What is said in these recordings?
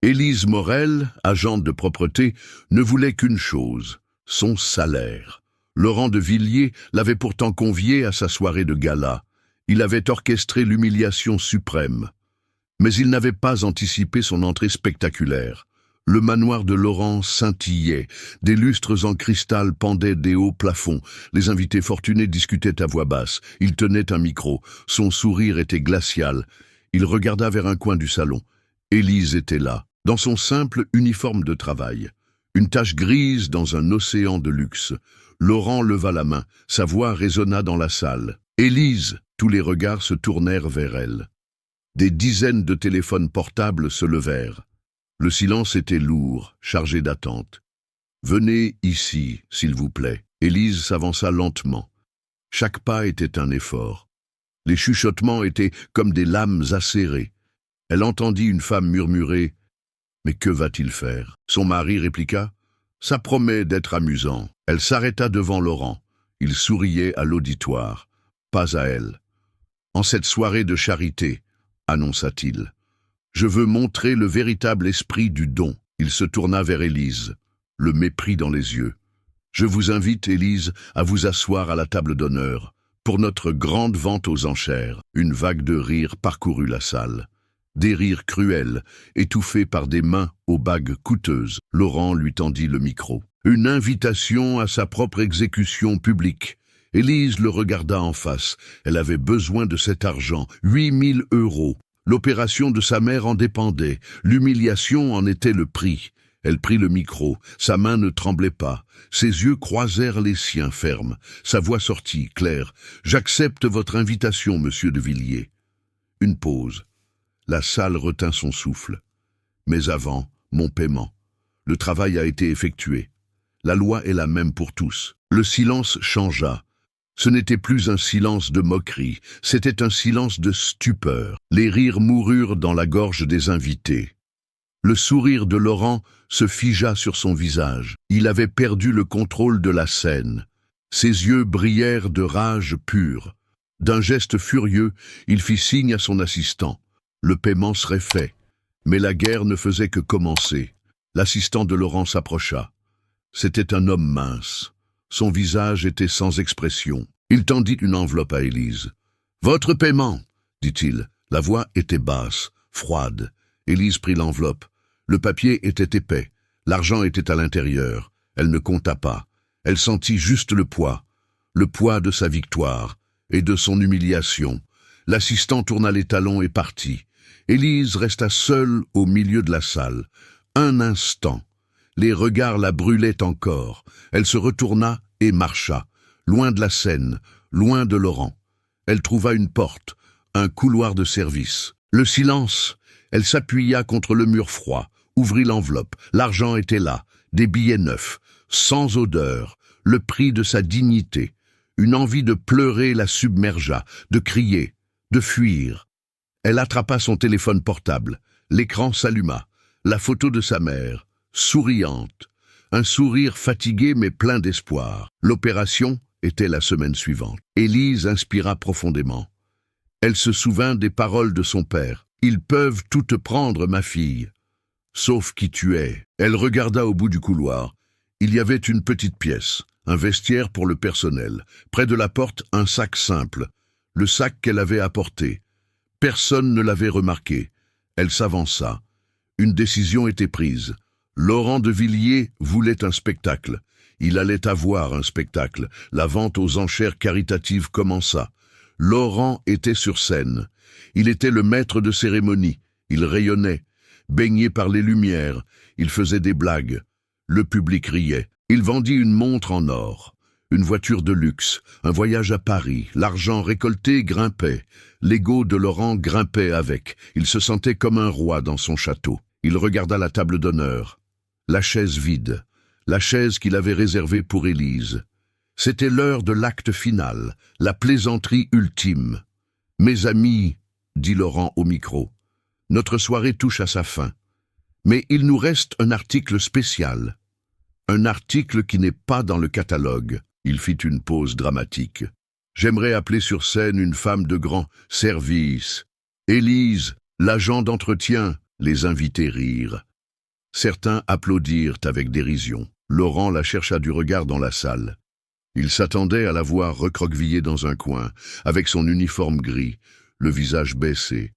Élise Morel, agente de propreté, ne voulait qu'une chose, son salaire. Laurent de Villiers l'avait pourtant convié à sa soirée de gala. Il avait orchestré l'humiliation suprême. Mais il n'avait pas anticipé son entrée spectaculaire. Le manoir de Laurent scintillait, des lustres en cristal pendaient des hauts plafonds. Les invités fortunés discutaient à voix basse. Il tenait un micro. Son sourire était glacial. Il regarda vers un coin du salon. Élise était là, dans son simple uniforme de travail. Une tache grise dans un océan de luxe. Laurent leva la main. Sa voix résonna dans la salle. « Élise !» Tous les regards se tournèrent vers elle. Des dizaines de téléphones portables se levèrent. Le silence était lourd, chargé d'attente. « Venez ici, s'il vous plaît. » Élise s'avança lentement. Chaque pas était un effort. Les chuchotements étaient comme des lames acérées. Elle entendit une femme murmurer « Mais que va-t-il faire ?» Son mari répliqua « Ça promet d'être amusant. » Elle s'arrêta devant Laurent. Il souriait à l'auditoire. Pas à elle. « En cette soirée de charité, annonça-t-il, je veux montrer le véritable esprit du don. » Il se tourna vers Élise, le mépris dans les yeux. « Je vous invite, Élise, à vous asseoir à la table d'honneur. Pour notre grande vente aux enchères. » Une vague de rires parcourut la salle. Des rires cruels, étouffés par des mains aux bagues coûteuses. Laurent lui tendit le micro. Une invitation à sa propre exécution publique. Élise le regarda en face. Elle avait besoin de cet argent, 8 000 €. L'opération de sa mère en dépendait. L'humiliation en était le prix. Elle prit le micro. Sa main ne tremblait pas. Ses yeux croisèrent les siens fermes. Sa voix sortit, claire. « J'accepte votre invitation, monsieur de Villiers. » Une pause. La salle retint son souffle. « Mais avant, mon paiement. Le travail a été effectué. La loi est la même pour tous. » Le silence changea. Ce n'était plus un silence de moquerie, c'était un silence de stupeur. Les rires moururent dans la gorge des invités. Le sourire de Laurent se figea sur son visage. Il avait perdu le contrôle de la scène. Ses yeux brillèrent de rage pure. D'un geste furieux, il fit signe à son assistant. Le paiement serait fait, mais la guerre ne faisait que commencer. L'assistant de Laurent s'approcha. C'était un homme mince. Son visage était sans expression. Il tendit une enveloppe à Élise. « Votre paiement !» dit-il. La voix était basse, froide. Élise prit l'enveloppe. Le papier était épais. L'argent était à l'intérieur. Elle ne compta pas. Elle sentit juste le poids de sa victoire et de son humiliation. L'assistant tourna les talons et partit. Élise resta seule au milieu de la salle. Un instant. Les regards la brûlaient encore. Elle se retourna et marcha, loin de la scène, loin de Laurent. Elle trouva une porte, un couloir de service. Le silence. Elle s'appuya contre le mur froid, ouvrit l'enveloppe. L'argent était là, des billets neufs, sans odeur, le prix de sa dignité. Une envie de pleurer la submergea, de crier, de fuir. Elle attrapa son téléphone portable. L'écran s'alluma. La photo de sa mère, souriante. Un sourire fatigué mais plein d'espoir. L'opération était la semaine suivante. Élise inspira profondément. Elle se souvint des paroles de son père. « Ils peuvent tout te prendre, ma fille, sauf qui tu es. » Elle regarda au bout du couloir. Il y avait une petite pièce, un vestiaire pour le personnel. Près de la porte, un sac simple, le sac qu'elle avait apporté. Personne ne l'avait remarqué. Elle s'avança. Une décision était prise. Laurent de Villiers voulait un spectacle. Il allait avoir un spectacle. La vente aux enchères caritatives commença. Laurent était sur scène. Il était le maître de cérémonie. Il rayonnait. Baigné par les lumières, il faisait des blagues. Le public riait. Il vendit une montre en or, une voiture de luxe, un voyage à Paris. L'argent récolté grimpait. L'ego de Laurent grimpait avec. Il se sentait comme un roi dans son château. Il regarda la table d'honneur. La chaise vide, la chaise qu'il avait réservée pour Élise. C'était l'heure de l'acte final, la plaisanterie ultime. « Mes amis, » dit Laurent au micro, « notre soirée touche à sa fin. Mais il nous reste un article spécial. Un article qui n'est pas dans le catalogue. » Il fit une pause dramatique. « J'aimerais appeler sur scène une femme de grand service. Élise, l'agent d'entretien. » Les invités rirent. Certains applaudirent avec dérision. Laurent la chercha du regard dans la salle. Il s'attendait à la voir recroquevillée dans un coin, avec son uniforme gris, le visage baissé.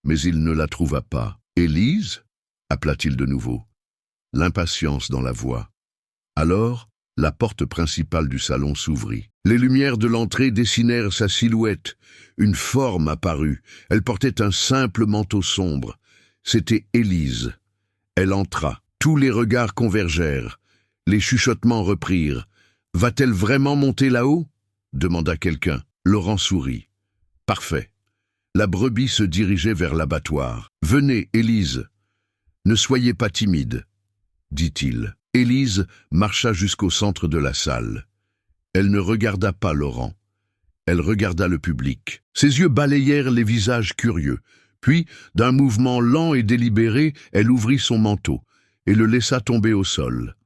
Mais il ne la trouva pas. « Élise » appela-t-il de nouveau. L'impatience dans la voix. Alors, la porte principale du salon s'ouvrit. Les lumières de l'entrée dessinèrent sa silhouette. Une forme apparut. Elle portait un simple manteau sombre. C'était Élise. Elle entra. Tous les regards convergèrent. Les chuchotements reprirent. « Va-t-elle vraiment monter là-haut » demanda quelqu'un. Laurent sourit. « Parfait. » La brebis se dirigeait vers l'abattoir. « Venez, Élise. Ne soyez pas timide, » dit-il. Élise marcha jusqu'au centre de la salle. Elle ne regarda pas Laurent. Elle regarda le public. Ses yeux balayèrent les visages curieux. Puis, d'un mouvement lent et délibéré, elle ouvrit son manteau et le laissa tomber au sol.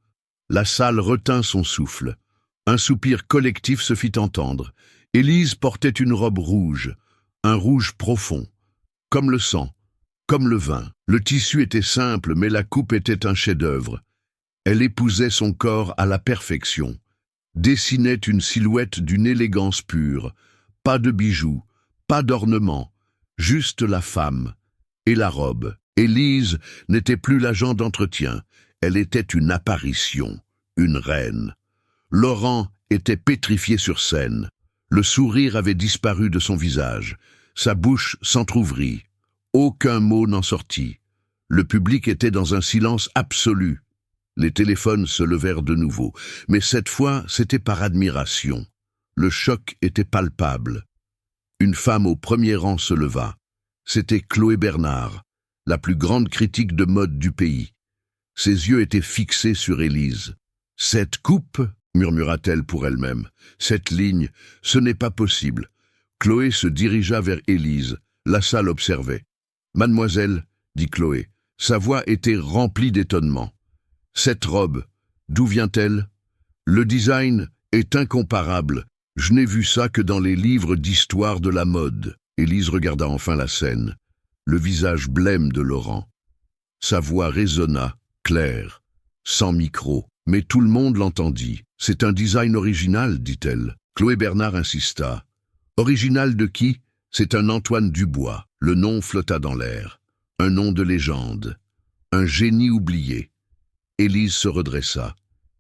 La salle retint son souffle. Un soupir collectif se fit entendre. Élise portait une robe rouge, un rouge profond, comme le sang, comme le vin. Le tissu était simple, mais la coupe était un chef-d'œuvre. Elle épousait son corps à la perfection, dessinait une silhouette d'une élégance pure, pas de bijoux, pas d'ornements, juste la femme et la robe. Élise n'était plus l'agent d'entretien, elle était une apparition, une reine. Laurent était pétrifié sur scène. Le sourire avait disparu de son visage. Sa bouche s'entr'ouvrit. Aucun mot n'en sortit. Le public était dans un silence absolu. Les téléphones se levèrent de nouveau, mais cette fois, c'était par admiration. Le choc était palpable. Une femme au premier rang se leva. C'était Chloé Bernard, la plus grande critique de mode du pays. Ses yeux étaient fixés sur Élise. « Cette coupe ?» murmura-t-elle pour elle-même. « Cette ligne, ce n'est pas possible. » Chloé se dirigea vers Élise. La salle observait. « Mademoiselle, » dit Chloé. Sa voix était remplie d'étonnement. « Cette robe, d'où vient-elle ? Le design est incomparable. Je n'ai vu ça que dans les livres d'histoire de la mode. » Élise regarda enfin la scène. Le visage blême de Laurent. Sa voix résonna, claire, sans micro. Mais tout le monde l'entendit. « C'est un design original, dit-elle. » Chloé Bernard insista. « Original de qui ? C'est un Antoine Dubois. » Le nom flotta dans l'air. Un nom de légende. Un génie oublié. Élise se redressa.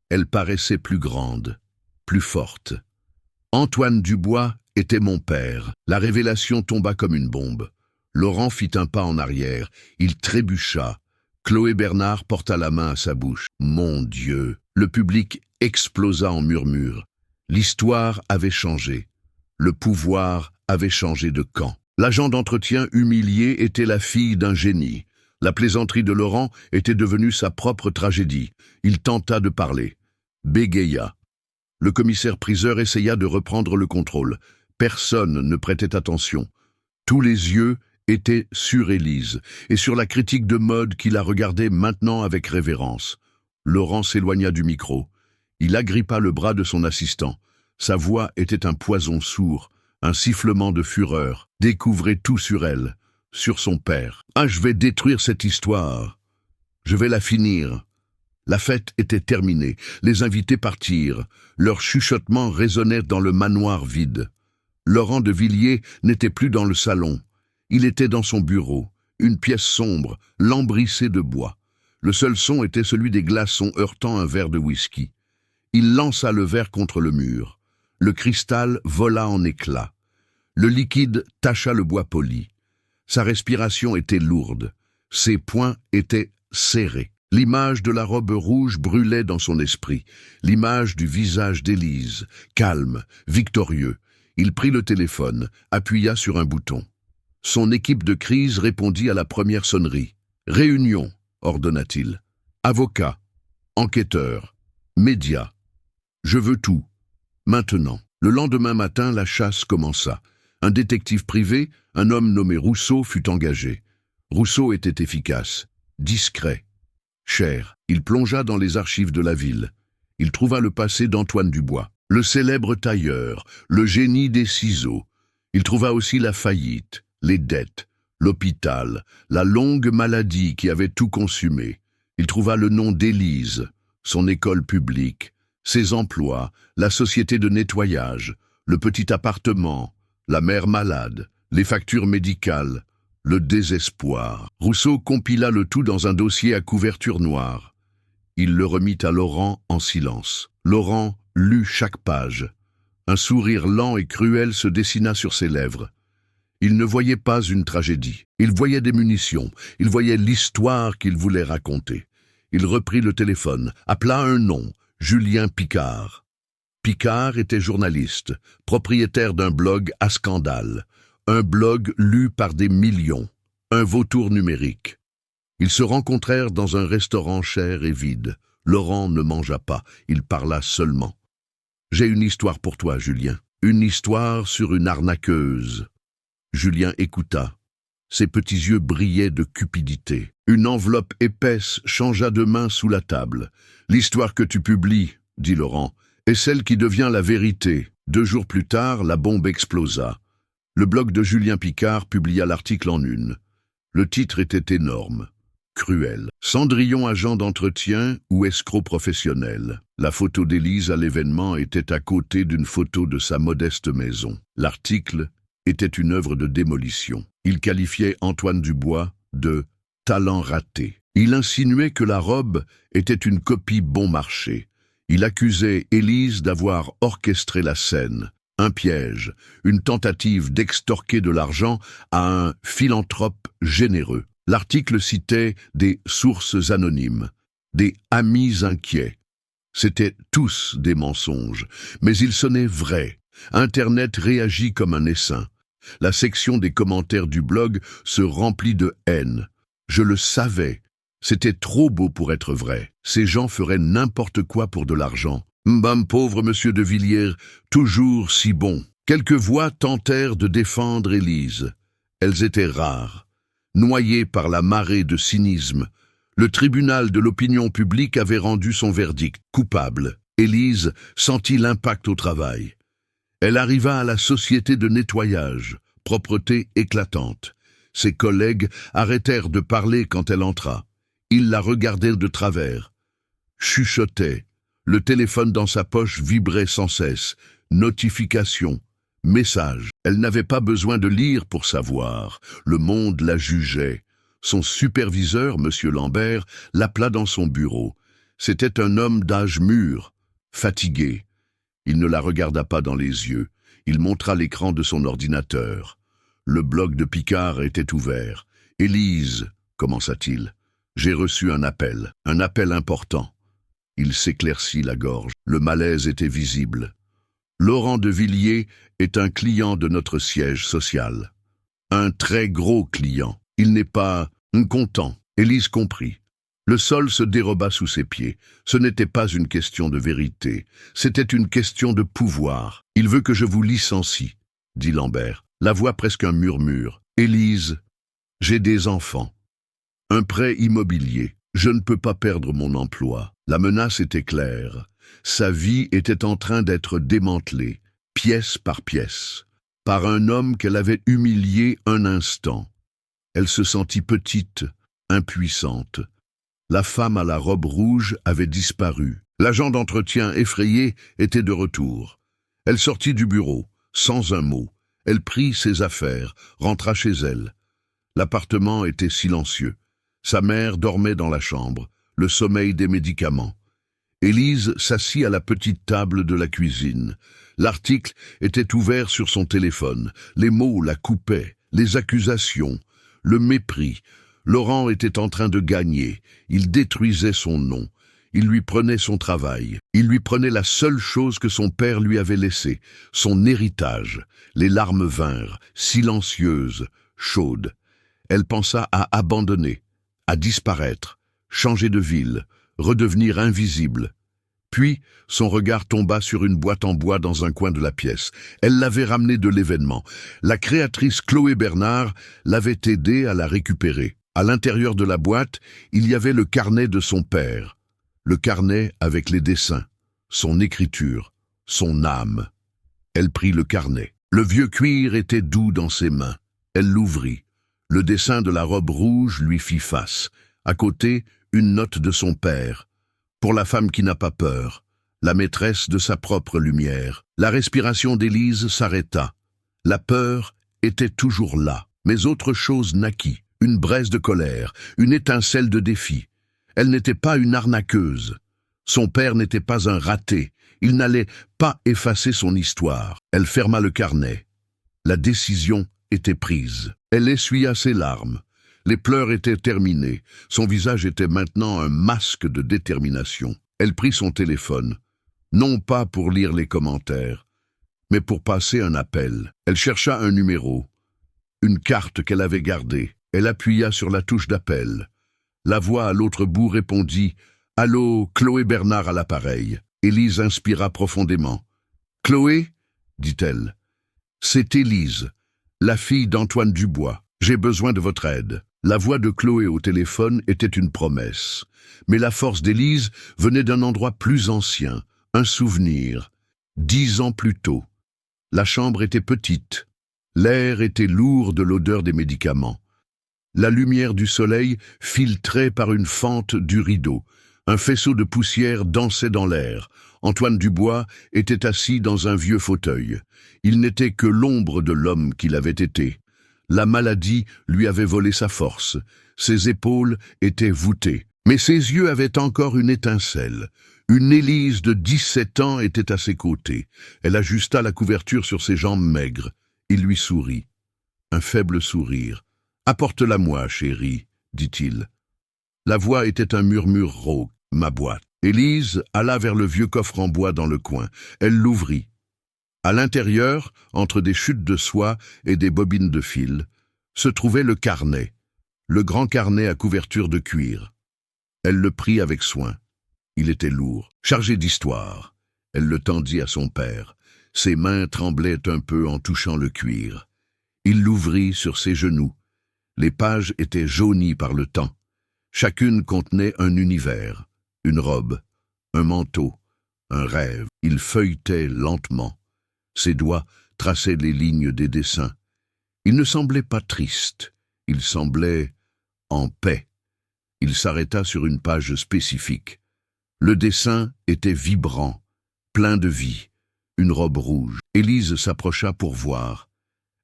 Elle paraissait plus grande, plus forte. « Antoine Dubois était mon père. » La révélation tomba comme une bombe. Laurent fit un pas en arrière. Il trébucha. Chloé Bernard porta la main à sa bouche. « Mon Dieu !» Le public explosa en murmures. L'histoire avait changé. Le pouvoir avait changé de camp. L'agent d'entretien humilié était la fille d'un génie. La plaisanterie de Laurent était devenue sa propre tragédie. Il tenta de parler. Bégaya. Le commissaire-priseur essaya de reprendre le contrôle. Personne ne prêtait attention. Tous les yeux étaient sur Élise et sur la critique de mode qui la regardait maintenant avec révérence. Laurent s'éloigna du micro. Il agrippa le bras de son assistant. Sa voix était un poison sourd, un sifflement de fureur. Découvrez tout sur elle, sur son père. « Ah, je vais détruire cette histoire. Je vais la finir. » La fête était terminée. Les invités partirent. Leurs chuchotements résonnaient dans le manoir vide. Laurent de Villiers n'était plus dans le salon. Il était dans son bureau, une pièce sombre, lambrissée de bois. Le seul son était celui des glaçons heurtant un verre de whisky. Il lança le verre contre le mur. Le cristal vola en éclats. Le liquide tacha le bois poli. Sa respiration était lourde. Ses poings étaient serrés. L'image de la robe rouge brûlait dans son esprit. L'image du visage d'Élise, calme, victorieux. Il prit le téléphone, appuya sur un bouton. Son équipe de crise répondit à la première sonnerie. « Réunion », ordonna-t-il. « Avocat, enquêteur, médias. Je veux tout. Maintenant. » Le lendemain matin, la chasse commença. Un détective privé, un homme nommé Rousseau, fut engagé. Rousseau était efficace, discret, cher. Il plongea dans les archives de la ville. Il trouva le passé d'Antoine Dubois, le célèbre tailleur, le génie des ciseaux. Il trouva aussi la faillite, les dettes, l'hôpital, la longue maladie qui avait tout consumé. Il trouva le nom d'Élise, son école publique, ses emplois, la société de nettoyage, le petit appartement, la mère malade, les factures médicales, le désespoir. Rousseau compila le tout dans un dossier à couverture noire. Il le remit à Laurent en silence. Laurent lut chaque page. Un sourire lent et cruel se dessina sur ses lèvres. Il ne voyait pas une tragédie. Il voyait des munitions. Il voyait l'histoire qu'il voulait raconter. Il reprit le téléphone, appela un nom, Julien Picard. Picard était journaliste, propriétaire d'un blog à scandale, un blog lu par des millions, un vautour numérique. Ils se rencontrèrent dans un restaurant cher et vide. Laurent ne mangea pas, il parla seulement. « J'ai une histoire pour toi, Julien. Une histoire sur une arnaqueuse. » Julien écouta. Ses petits yeux brillaient de cupidité. Une enveloppe épaisse changea de main sous la table. « L'histoire que tu publies, dit Laurent, est celle qui devient la vérité. » 2 jours plus tard, la bombe explosa. Le blog de Julien Picard publia l'article en une. Le titre était énorme. Cruel. Cendrillon agent d'entretien ou escroc professionnel. La photo d'Élise à l'événement était à côté d'une photo de sa modeste maison. L'article était une œuvre de démolition. Il qualifiait Antoine Dubois de « talent raté ». Il insinuait que la robe était une copie bon marché. Il accusait Élise d'avoir orchestré la scène, un piège, une tentative d'extorquer de l'argent à un philanthrope généreux. L'article citait des sources anonymes, des amis inquiets. C'étaient tous des mensonges, mais ils sonnaient vrais. Internet réagit comme un essaim. La section des commentaires du blog se remplit de haine. Je le savais. C'était trop beau pour être vrai. Ces gens feraient n'importe quoi pour de l'argent. Mbam, pauvre monsieur de Villiers, toujours si bon. Quelques voix tentèrent de défendre Élise. Elles étaient rares. Noyé par la marée de cynisme, le tribunal de l'opinion publique avait rendu son verdict coupable. Élise sentit l'impact au travail. Elle arriva à la société de nettoyage, propreté éclatante. Ses collègues arrêtèrent de parler quand elle entra. Ils la regardaient de travers, chuchotaient. Le téléphone dans sa poche vibrait sans cesse. Notifications. Message. Elle n'avait pas besoin de lire pour savoir. Le monde la jugeait. Son superviseur, M. Lambert, l'appela dans son bureau. C'était un homme d'âge mûr, fatigué. Il ne la regarda pas dans les yeux. Il montra l'écran de son ordinateur. Le blog de Picard était ouvert. « Élise, commença-t-il, j'ai reçu un appel important. » Il s'éclaircit la gorge. Le malaise était visible. Laurent de Villiers est un client de notre siège social. Un très gros client. Il n'est pas content. Élise comprit. Le sol se déroba sous ses pieds. Ce n'était pas une question de vérité. C'était une question de pouvoir. « Il veut que je vous licencie, » dit Lambert. La voix presque un murmure. « Élise, j'ai des enfants. Un prêt immobilier. Je ne peux pas perdre mon emploi. » La menace était claire. Sa vie était en train d'être démantelée, pièce par pièce, par un homme qu'elle avait humilié un instant. Elle se sentit petite, impuissante. La femme à la robe rouge avait disparu. L'agent d'entretien effrayé était de retour. Elle sortit du bureau, sans un mot. Elle prit ses affaires, rentra chez elle. L'appartement était silencieux. Sa mère dormait dans la chambre, le sommeil des médicaments. Élise s'assit à la petite table de la cuisine. L'article était ouvert sur son téléphone. Les mots la coupaient, les accusations, le mépris. Laurent était en train de gagner. Il détruisait son nom. Il lui prenait son travail. Il lui prenait la seule chose que son père lui avait laissée, son héritage. Les larmes vinrent, silencieuses, chaudes. Elle pensa à abandonner, à disparaître, changer de ville, redevenir invisible. Puis, son regard tomba sur une boîte en bois dans un coin de la pièce. Elle l'avait ramenée de l'événement. La créatrice Chloé Bernard l'avait aidée à la récupérer. À l'intérieur de la boîte, il y avait le carnet de son père. Le carnet avec les dessins, son écriture, son âme. Elle prit le carnet. Le vieux cuir était doux dans ses mains. Elle l'ouvrit. Le dessin de la robe rouge lui fit face. À côté, une note de son père. Pour la femme qui n'a pas peur, la maîtresse de sa propre lumière. La respiration d'Élise s'arrêta. La peur était toujours là, mais autre chose naquit. Une braise de colère, une étincelle de défi. Elle n'était pas une arnaqueuse. Son père n'était pas un raté. Il n'allait pas effacer son histoire. Elle ferma le carnet. La décision était prise. Elle essuya ses larmes. Les pleurs étaient terminés. Son visage était maintenant un masque de détermination. Elle prit son téléphone, non pas pour lire les commentaires, mais pour passer un appel. Elle chercha un numéro, une carte qu'elle avait gardée. Elle appuya sur la touche d'appel. La voix à l'autre bout répondit « Allô, Chloé Bernard à l'appareil ». Élise inspira profondément. « Chloé ?» dit-elle. « C'est Élise, la fille d'Antoine Dubois. J'ai besoin de votre aide. » La voix de Chloé au téléphone était une promesse. Mais la force d'Élise venait d'un endroit plus ancien, un souvenir. 10 ans plus tôt. La chambre était petite. L'air était lourd de l'odeur des médicaments. La lumière du soleil filtrait par une fente du rideau. Un faisceau de poussière dansait dans l'air. Antoine Dubois était assis dans un vieux fauteuil. Il n'était que l'ombre de l'homme qu'il avait été. La maladie lui avait volé sa force. Ses épaules étaient voûtées. Mais ses yeux avaient encore une étincelle. Une Élise de 17 ans était à ses côtés. Elle ajusta la couverture sur ses jambes maigres. Il lui sourit. Un faible sourire. « Apporte-la-moi, chérie, » dit-il. La voix était un murmure rauque, ma boîte. Élise alla vers le vieux coffre en bois dans le coin. Elle l'ouvrit. À l'intérieur, entre des chutes de soie et des bobines de fil, se trouvait le carnet, le grand carnet à couverture de cuir. Elle le prit avec soin. Il était lourd, chargé d'histoire. Elle le tendit à son père. Ses mains tremblaient un peu en touchant le cuir. Il l'ouvrit sur ses genoux. Les pages étaient jaunies par le temps. Chacune contenait un univers, une robe, un manteau, un rêve. Il feuilletait lentement. Ses doigts traçaient les lignes des dessins. Il ne semblait pas triste. Il semblait en paix. Il s'arrêta sur une page spécifique. Le dessin était vibrant, plein de vie. Une robe rouge. Élise s'approcha pour voir.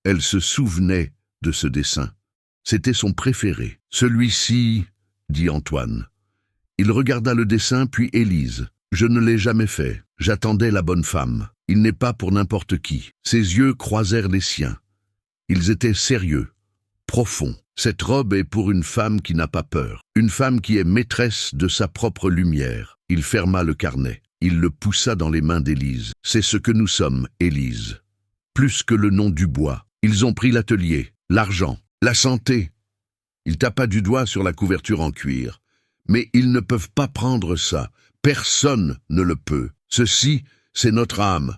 Elle se souvenait de ce dessin. C'était son préféré. « Celui-ci, » dit Antoine. Il regarda le dessin, puis Élise. « Je ne l'ai jamais fait. J'attendais la bonne femme. Il n'est pas pour n'importe qui. » Ses yeux croisèrent les siens. Ils étaient sérieux, profonds. Cette robe est pour une femme qui n'a pas peur. Une femme qui est maîtresse de sa propre lumière. Il ferma le carnet. Il le poussa dans les mains d'Élise. « C'est ce que nous sommes, Élise. Plus que le nom Dubois. Ils ont pris l'atelier, l'argent. La santé. » Il tapa du doigt sur la couverture en cuir. « Mais ils ne peuvent pas prendre ça. Personne ne le peut. Ceci, c'est notre âme,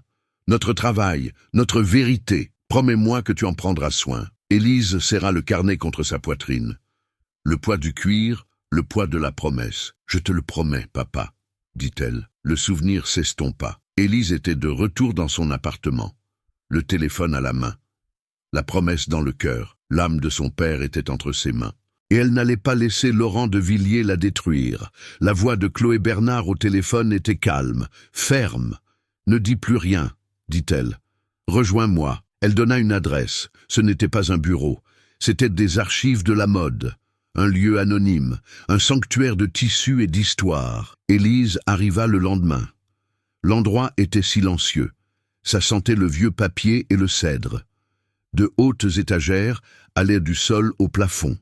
notre travail, notre vérité. Promets-moi que tu en prendras soin. » Élise serra le carnet contre sa poitrine. Le poids du cuir, le poids de la promesse. « Je te le promets, papa, » dit-elle. Le souvenir s'estompa. Élise était de retour dans son appartement. Le téléphone à la main. La promesse dans le cœur. L'âme de son père était entre ses mains. Et elle n'allait pas laisser Laurent de Villiers la détruire. La voix de Chloé Bernard au téléphone était calme, ferme. « Ne dis plus rien, » dit-elle. « Rejoins-moi. » Elle donna une adresse. Ce n'était pas un bureau. C'était des archives de la mode. Un lieu anonyme, un sanctuaire de tissus et d'histoire. Élise arriva le lendemain. L'endroit était silencieux. Ça sentait le vieux papier et le cèdre. De hautes étagères allaient du sol au plafond,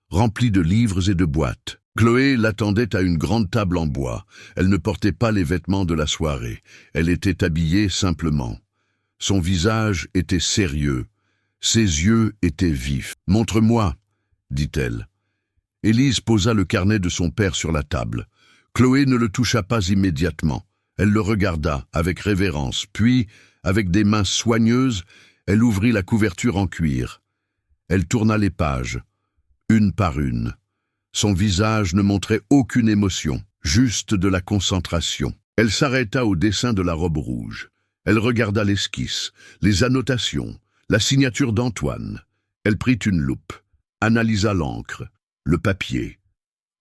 remplies de livres et de boîtes. Chloé l'attendait à une grande table en bois. Elle ne portait pas les vêtements de la soirée. Elle était habillée simplement. Son visage était sérieux. Ses yeux étaient vifs. « Montre-moi, » dit-elle. Élise posa le carnet de son père sur la table. Chloé ne le toucha pas immédiatement. Elle le regarda avec révérence, puis, avec des mains soigneuses, elle ouvrit la couverture en cuir. Elle tourna les pages, une par une. Son visage ne montrait aucune émotion, juste de la concentration. Elle s'arrêta au dessin de la robe rouge. Elle regarda l'esquisse, les annotations, la signature d'Antoine. Elle prit une loupe, analysa l'encre, le papier.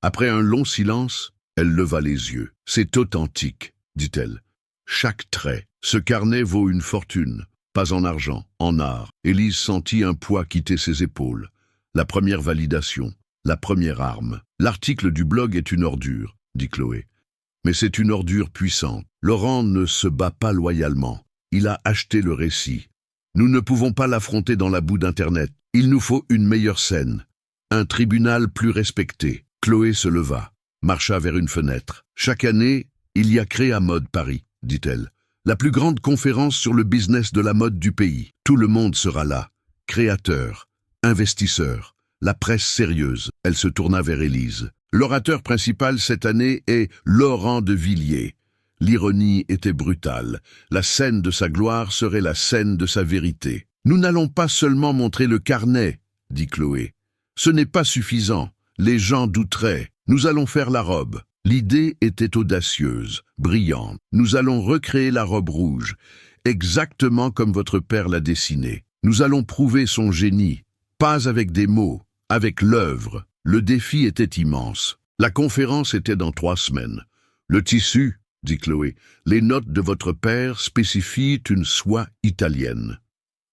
Après un long silence, elle leva les yeux. « C'est authentique, dit-elle. Chaque trait. Ce carnet vaut une fortune. Pas en argent, en art. » Élise sentit un poids quitter ses épaules. La première validation, la première arme. « L'article du blog est une ordure, » dit Chloé. « Mais c'est une ordure puissante. Laurent ne se bat pas loyalement. Il a acheté le récit. Nous ne pouvons pas l'affronter dans la boue d'Internet. Il nous faut une meilleure scène. Un tribunal plus respecté. » Chloé se leva, marcha vers une fenêtre. « Chaque année, il y a Créa Mode Paris, dit-elle. La plus grande conférence sur le business de la mode du pays. Tout le monde sera là. Créateurs, investisseurs, la presse sérieuse. » Elle se tourna vers Élise. « L'orateur principal cette année est Laurent de Villiers. » L'ironie était brutale. La scène de sa gloire serait la scène de sa vérité. « Nous n'allons pas seulement montrer le carnet, » dit Chloé. « Ce n'est pas suffisant. Les gens douteraient. Nous allons faire la robe. » L'idée était audacieuse, brillante. « Nous allons recréer la robe rouge, exactement comme votre père l'a dessinée. Nous allons prouver son génie, pas avec des mots, avec l'œuvre. » Le défi était immense. La conférence était dans 3 semaines. « Le tissu, » dit Chloé, « les notes de votre père spécifient une soie italienne.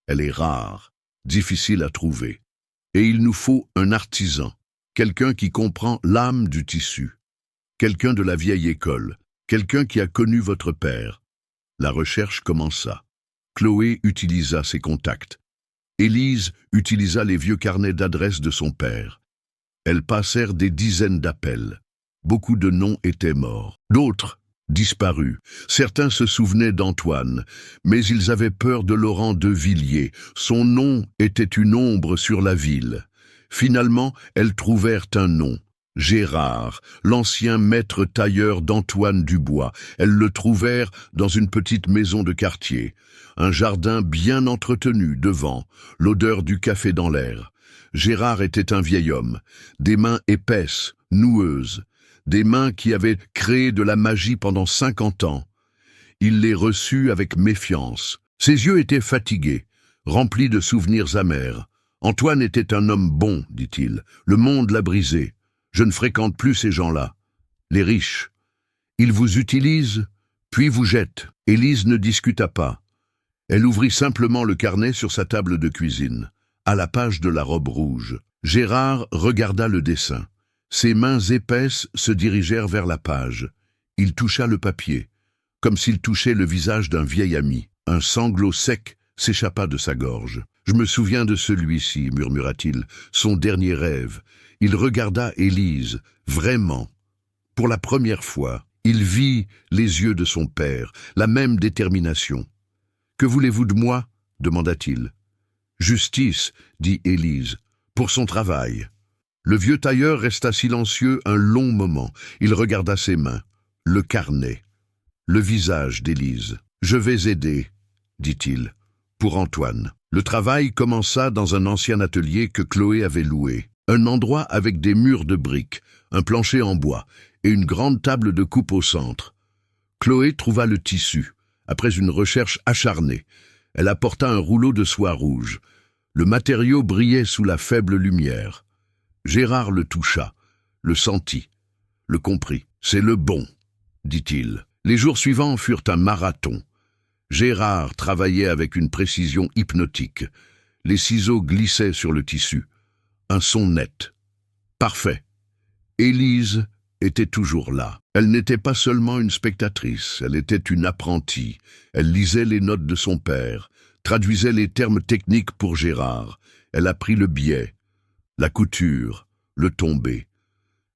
Elle est rare, difficile à trouver. Et il nous faut un artisan. Quelqu'un qui comprend l'âme du tissu, quelqu'un de la vieille école, quelqu'un qui a connu votre père. » La recherche commença. Chloé utilisa ses contacts. Élise utilisa les vieux carnets d'adresses de son père. Elles passèrent des dizaines d'appels. Beaucoup de noms étaient morts. D'autres, disparus. Certains se souvenaient d'Antoine, mais ils avaient peur de Laurent de Villiers. Son nom était une ombre sur la ville. Finalement, elles trouvèrent un nom. Gérard, l'ancien maître tailleur d'Antoine Dubois. Elles le trouvèrent dans une petite maison de quartier. Un jardin bien entretenu devant, l'odeur du café dans l'air. Gérard était un vieil homme, des mains épaisses, noueuses, des mains qui avaient créé de la magie pendant 50 ans. Il les reçut avec méfiance. Ses yeux étaient fatigués, remplis de souvenirs amers. « Antoine était un homme bon, dit-il. Le monde l'a brisé. Je ne fréquente plus ces gens-là. Les riches. Ils vous utilisent, puis vous jettent. » Élise ne discuta pas. Elle ouvrit simplement le carnet sur sa table de cuisine, à la page de la robe rouge. Gérard regarda le dessin. Ses mains épaisses se dirigèrent vers la page. Il toucha le papier, comme s'il touchait le visage d'un vieil ami. Un sanglot sec s'échappa de sa gorge. « Je me souviens de celui-ci, murmura-t-il, son dernier rêve. » Il regarda Élise, vraiment. Pour la première fois, il vit les yeux de son père, la même détermination. « Que voulez-vous de moi ?» demanda-t-il. « Justice, » dit Élise, « pour son travail. » Le vieux tailleur resta silencieux un long moment. Il regarda ses mains, le carnet, le visage d'Élise. « Je vais aider, » dit-il, « pour Antoine. » Le travail commença dans un ancien atelier que Chloé avait loué. Un endroit avec des murs de briques, un plancher en bois et une grande table de coupe au centre. Chloé trouva le tissu. Après une recherche acharnée, elle apporta un rouleau de soie rouge. Le matériau brillait sous la faible lumière. Gérard le toucha, le sentit, le comprit. « C'est le bon, » dit-il. Les jours suivants furent un marathon. Gérard travaillait avec une précision hypnotique. Les ciseaux glissaient sur le tissu. Un son net. Parfait. Élise était toujours là. Elle n'était pas seulement une spectatrice, elle était une apprentie. Elle lisait les notes de son père, traduisait les termes techniques pour Gérard. Elle apprit le biais, la couture, le tombé.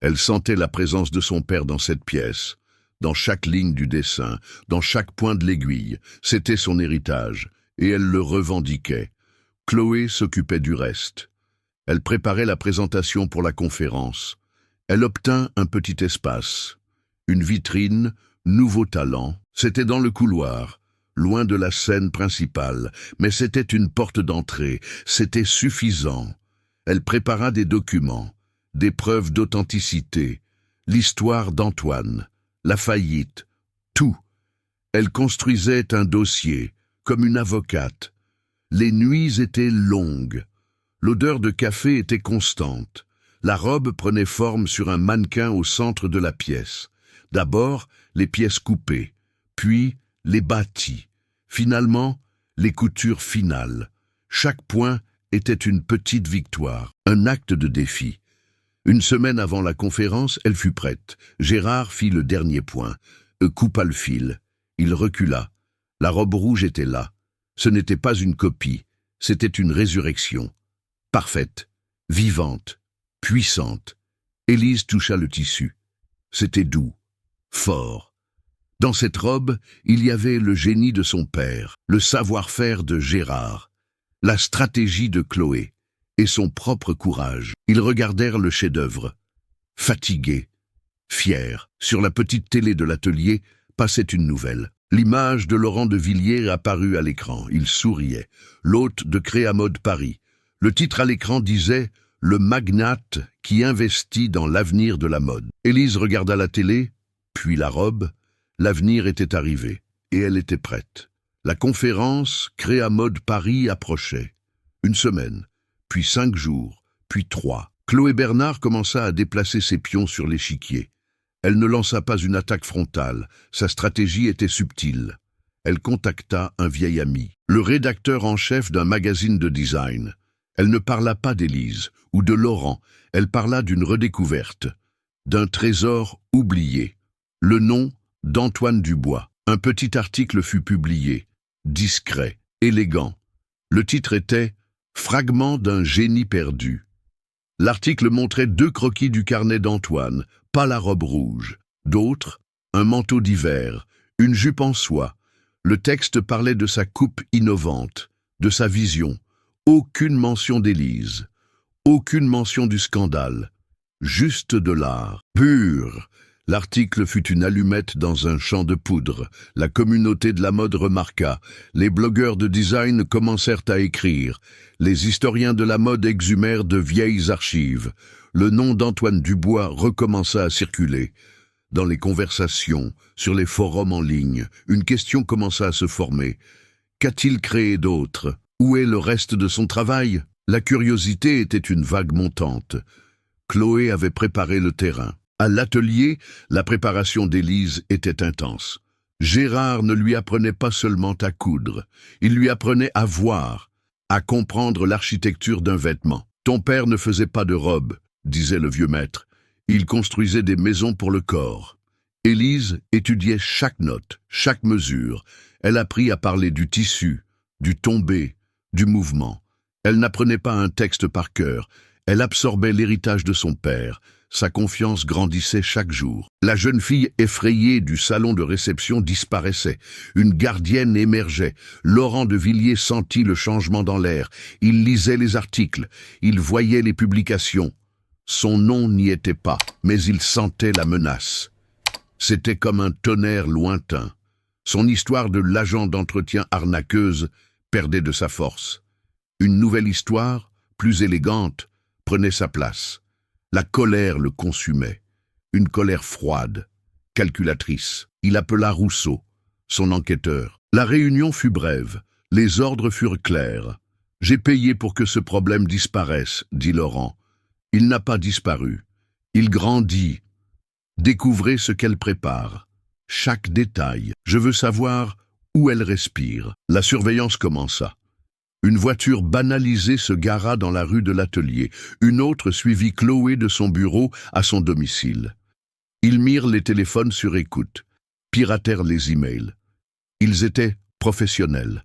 Elle sentait la présence de son père dans cette pièce, dans chaque ligne du dessin, dans chaque point de l'aiguille. C'était son héritage, et elle le revendiquait. Chloé s'occupait du reste. Elle préparait la présentation pour la conférence. Elle obtint un petit espace, une vitrine, nouveau talent. C'était dans le couloir, loin de la scène principale, mais c'était une porte d'entrée, c'était suffisant. Elle prépara des documents, des preuves d'authenticité, l'histoire d'Antoine, la faillite, tout. Elle construisait un dossier, comme une avocate. Les nuits étaient longues. L'odeur de café était constante. La robe prenait forme sur un mannequin au centre de la pièce. D'abord, les pièces coupées, puis les bâties. Finalement, les coutures finales. Chaque point était une petite victoire, un acte de défi. Une semaine avant la conférence, elle fut prête. Gérard fit le dernier point, coupa le fil. Il recula. La robe rouge était là. Ce n'était pas une copie, c'était une résurrection. Parfaite, vivante, puissante. Élise toucha le tissu. C'était doux, fort. Dans cette robe, il y avait le génie de son père, le savoir-faire de Gérard, la stratégie de Chloé et son propre courage. Ils regardèrent le chef-d'œuvre. Fatigués, fiers, sur la petite télé de l'atelier, passait une nouvelle. L'image de Laurent de Villiers apparut à l'écran. Il souriait. L'hôte de Créamode Paris. Le titre à l'écran disait « Le magnate qui investit dans l'avenir de la mode ». Élise regarda la télé, puis la robe. L'avenir était arrivé, et elle était prête. La conférence Créamode Paris approchait. Une semaine, puis 5 jours, puis 3. Chloé Bernard commença à déplacer ses pions sur l'échiquier. Elle ne lança pas une attaque frontale, sa stratégie était subtile. Elle contacta un vieil ami, le rédacteur en chef d'un magazine de design. Elle ne parla pas d'Élise ou de Laurent, elle parla d'une redécouverte, d'un trésor oublié. Le nom d'Antoine Dubois. Un petit article fut publié, discret, élégant. Le titre était « Fragment d'un génie perdu ». L'article montrait 2 croquis du carnet d'Antoine, pas la robe rouge. D'autres, un manteau d'hiver, une jupe en soie. Le texte parlait de sa coupe innovante, de sa vision. Aucune mention d'Élise, aucune mention du scandale. Juste de l'art, pur. L'article fut une allumette dans un champ de poudre. La communauté de la mode remarqua. Les blogueurs de design commencèrent à écrire. Les historiens de la mode exhumèrent de vieilles archives. Le nom d'Antoine Dubois recommença à circuler. Dans les conversations, sur les forums en ligne, une question commença à se former. Qu'a-t-il créé d'autre? Où est le reste de son travail? La curiosité était une vague montante. Chloé avait préparé le terrain. À l'atelier, la préparation d'Élise était intense. Gérard ne lui apprenait pas seulement à coudre, il lui apprenait à voir, à comprendre l'architecture d'un vêtement. « Ton père ne faisait pas de robe », disait le vieux maître. Il construisait des maisons pour le corps. Élise étudiait chaque note, chaque mesure. Elle apprit à parler du tissu, du tombé, du mouvement. Elle n'apprenait pas un texte par cœur. Elle absorbait l'héritage de son père. Sa confiance grandissait chaque jour. La jeune fille effrayée du salon de réception disparaissait. Une gardienne émergeait. Laurent de Villiers sentit le changement dans l'air. Il lisait les articles. Il voyait les publications. Son nom n'y était pas, mais il sentait la menace. C'était comme un tonnerre lointain. Son histoire de l'agent d'entretien arnaqueuse perdait de sa force. Une nouvelle histoire, plus élégante, prenait sa place. La colère le consumait, une colère froide, calculatrice. Il appela Rousseau, son enquêteur. La réunion fut brève, les ordres furent clairs. « J'ai payé pour que ce problème disparaisse », dit Laurent. Il n'a pas disparu. Il grandit. Découvrez ce qu'elle prépare. Chaque détail. Je veux savoir où elle respire. La surveillance commença. Une voiture banalisée se gara dans la rue de l'atelier. Une autre suivit Chloé de son bureau à son domicile. Ils mirent les téléphones sur écoute, piratèrent les emails. Ils étaient professionnels,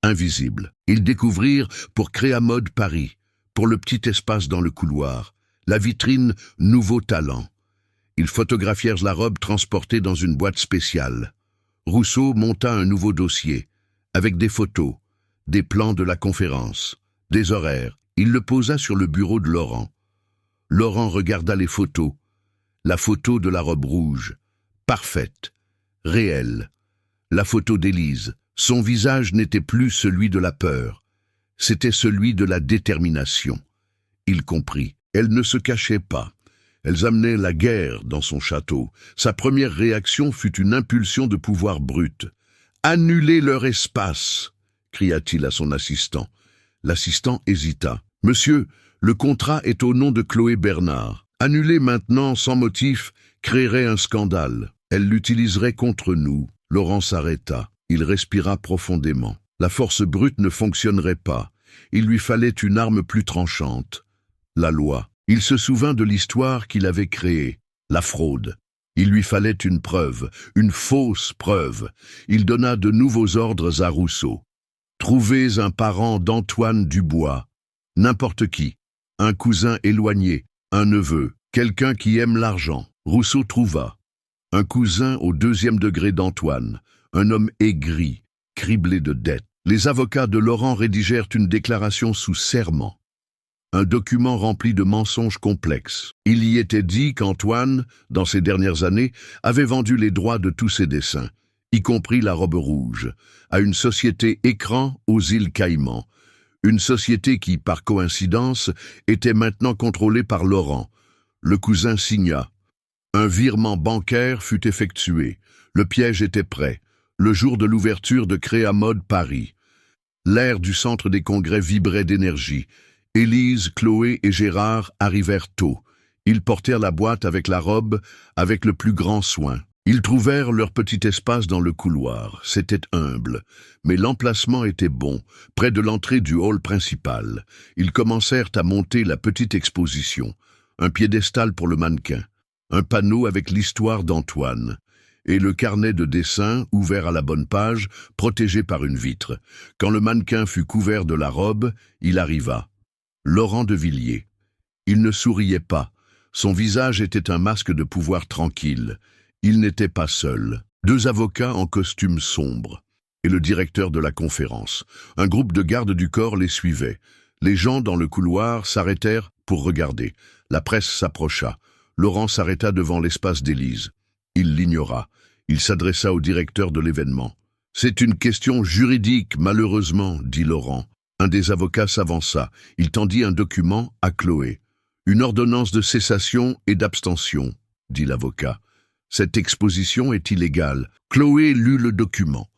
invisibles. Ils découvrirent pour Créamode Paris, pour le petit espace dans le couloir, la vitrine Nouveau Talent. Ils photographièrent la robe transportée dans une boîte spéciale. Rousseau monta un nouveau dossier, avec des photos, des plans de la conférence, des horaires. Il le posa sur le bureau de Laurent. Laurent regarda les photos. La photo de la robe rouge, parfaite, réelle. La photo d'Élise. Son visage n'était plus celui de la peur. C'était celui de la détermination. Il comprit. Elle ne se cachait pas. Elles amenaient la guerre dans son château. Sa première réaction fut une impulsion de pouvoir brut. « Annulez leur espace !» cria-t-il à son assistant. L'assistant hésita. « Monsieur, Le contrat est au nom de Chloé Bernard. Annuler maintenant sans motif créerait un scandale. Elle l'utiliserait contre nous. Laurent s'arrêta. Il respira profondément. La force brute ne fonctionnerait pas. Il lui fallait une arme plus tranchante. La loi. Il se souvint de l'histoire qu'il avait créée. La fraude. Il lui fallait une preuve, une fausse preuve. Il donna de nouveaux ordres à Rousseau. Trouvez un parent d'Antoine Dubois. N'importe qui. Un cousin éloigné, un neveu, quelqu'un qui aime l'argent. Rousseau trouva. Un cousin au 2e degré d'Antoine, un homme aigri, criblé de dettes. Les avocats de Laurent rédigèrent une déclaration sous serment. Un document rempli de mensonges complexes. Il y était dit qu'Antoine, dans ces dernières années, avait vendu les droits de tous ses dessins, y compris la robe rouge, à une société écran aux îles Caïmans. Une société qui, par coïncidence, était maintenant contrôlée par Laurent. Le cousin signa. Un virement bancaire fut effectué. Le piège était prêt. Le jour de l'ouverture de Créa Mode Paris. L'air du centre des congrès vibrait d'énergie. Élise, Chloé et Gérard arrivèrent tôt. Ils portèrent la boîte avec la robe avec le plus grand soin. Ils trouvèrent leur petit espace dans le couloir. C'était humble, mais l'emplacement était bon, près de l'entrée du hall principal. Ils commencèrent à monter la petite exposition. Un piédestal pour le mannequin, un panneau avec l'histoire d'Antoine, et le carnet de dessin, ouvert à la bonne page, protégé par une vitre. Quand le mannequin fut couvert de la robe, il arriva. Laurent de Villiers. Il ne souriait pas. Son visage était un masque de pouvoir tranquille. Il n'était pas seul. 2 avocats en costume sombre. Et le directeur de la conférence. Un groupe de gardes du corps les suivait. Les gens dans le couloir s'arrêtèrent pour regarder. La presse s'approcha. Laurent s'arrêta devant l'espace d'Élise. Il l'ignora. Il s'adressa au directeur de l'événement. « C'est une question juridique, malheureusement, » dit Laurent. Un des avocats s'avança. Il tendit un document à Chloé. « Une ordonnance de cessation et d'abstention, » dit l'avocat. « Cette exposition est illégale. » Chloé lut le document.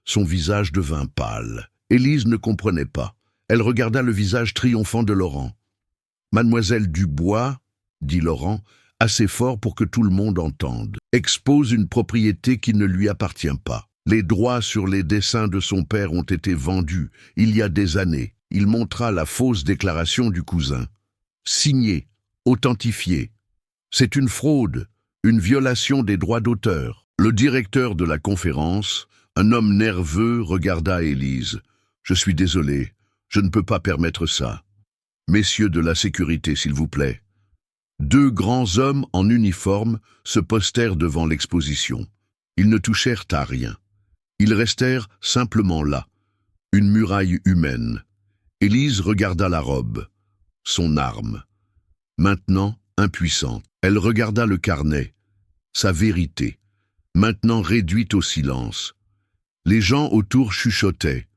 Son visage devint pâle. Élise ne comprenait pas. Elle regarda le visage triomphant de Laurent. « Mademoiselle Dubois, » dit Laurent, assez fort pour que tout le monde entende, expose une propriété qui ne lui appartient pas. Les droits sur les dessins de son père ont été vendus il y a des années. Il montra la fausse déclaration du cousin. Signée, authentifiée. C'est une fraude, une violation des droits d'auteur. Le directeur de la conférence, un homme nerveux, regarda Élise. « Je suis désolé, je ne peux pas permettre ça. Messieurs de la sécurité, s'il vous plaît. » 2 grands hommes en uniforme se postèrent devant l'exposition. Ils ne touchèrent à rien. Ils restèrent simplement là, une muraille humaine. Élise regarda la robe, son arme. Maintenant, impuissante, elle regarda le carnet, sa vérité, maintenant réduite au silence. Les gens autour chuchotaient,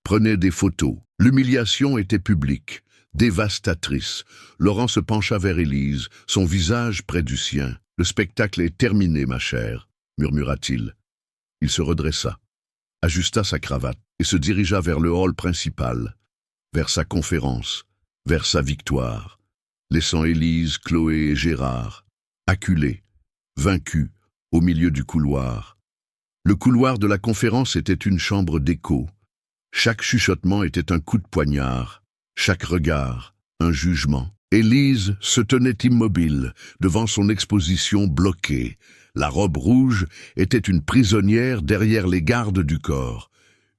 prenaient des photos. L'humiliation était publique, dévastatrice. Laurent se pencha vers Élise, son visage près du sien. « Le spectacle est terminé, ma chère, » murmura-t-il. Il se redressa, ajusta sa cravate et se dirigea vers le hall principal, vers sa conférence, vers sa victoire, laissant Élise, Chloé et Gérard, acculés, vaincus, au milieu du couloir. Le couloir de la conférence était une chambre d'écho. Chaque chuchotement était un coup de poignard, chaque regard, un jugement. Élise se tenait immobile, devant son exposition bloquée. La robe rouge était une prisonnière derrière les gardes du corps,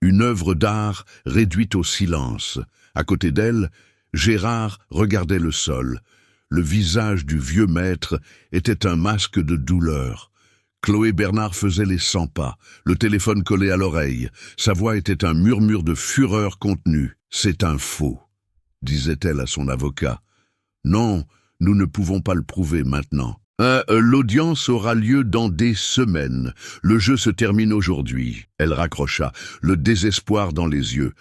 une œuvre d'art réduite au silence. À côté d'elle, Gérard regardait le sol. Le visage du vieux maître était un masque de douleur. Chloé Bernard faisait les 100 pas, le téléphone collé à l'oreille. Sa voix était un murmure de fureur contenue. « C'est un faux », disait-elle à son avocat. « Non, nous ne pouvons pas le prouver maintenant. » L'audience aura lieu dans des semaines. Le jeu se termine aujourd'hui. Elle raccrocha, le désespoir dans les yeux.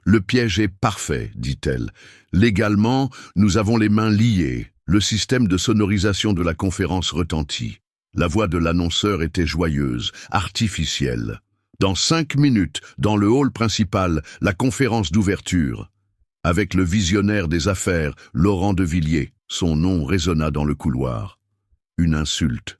Le piège est parfait, dit-elle. Légalement, nous avons les mains liées. Le système de sonorisation de la conférence retentit. La voix de l'annonceur était joyeuse, artificielle. Dans 5 minutes, dans le hall principal, la conférence d'ouverture. avec le visionnaire des affaires, Laurent de Villiers. Son nom résonna dans le couloir. Une insulte,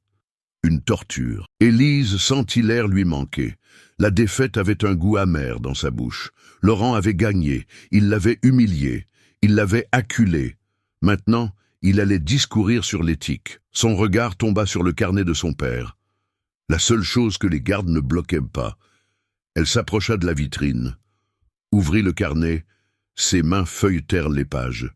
une torture. Élise sentit l'air lui manquer. La défaite avait un goût amer dans sa bouche. Laurent avait gagné, il l'avait humilié, il l'avait acculé. Maintenant, il allait discourir sur l'éthique. Son regard tomba sur le carnet de son père. La seule chose que les gardes ne bloquaient pas. Elle s'approcha de la vitrine, ouvrit le carnet, ses mains feuilletèrent les pages.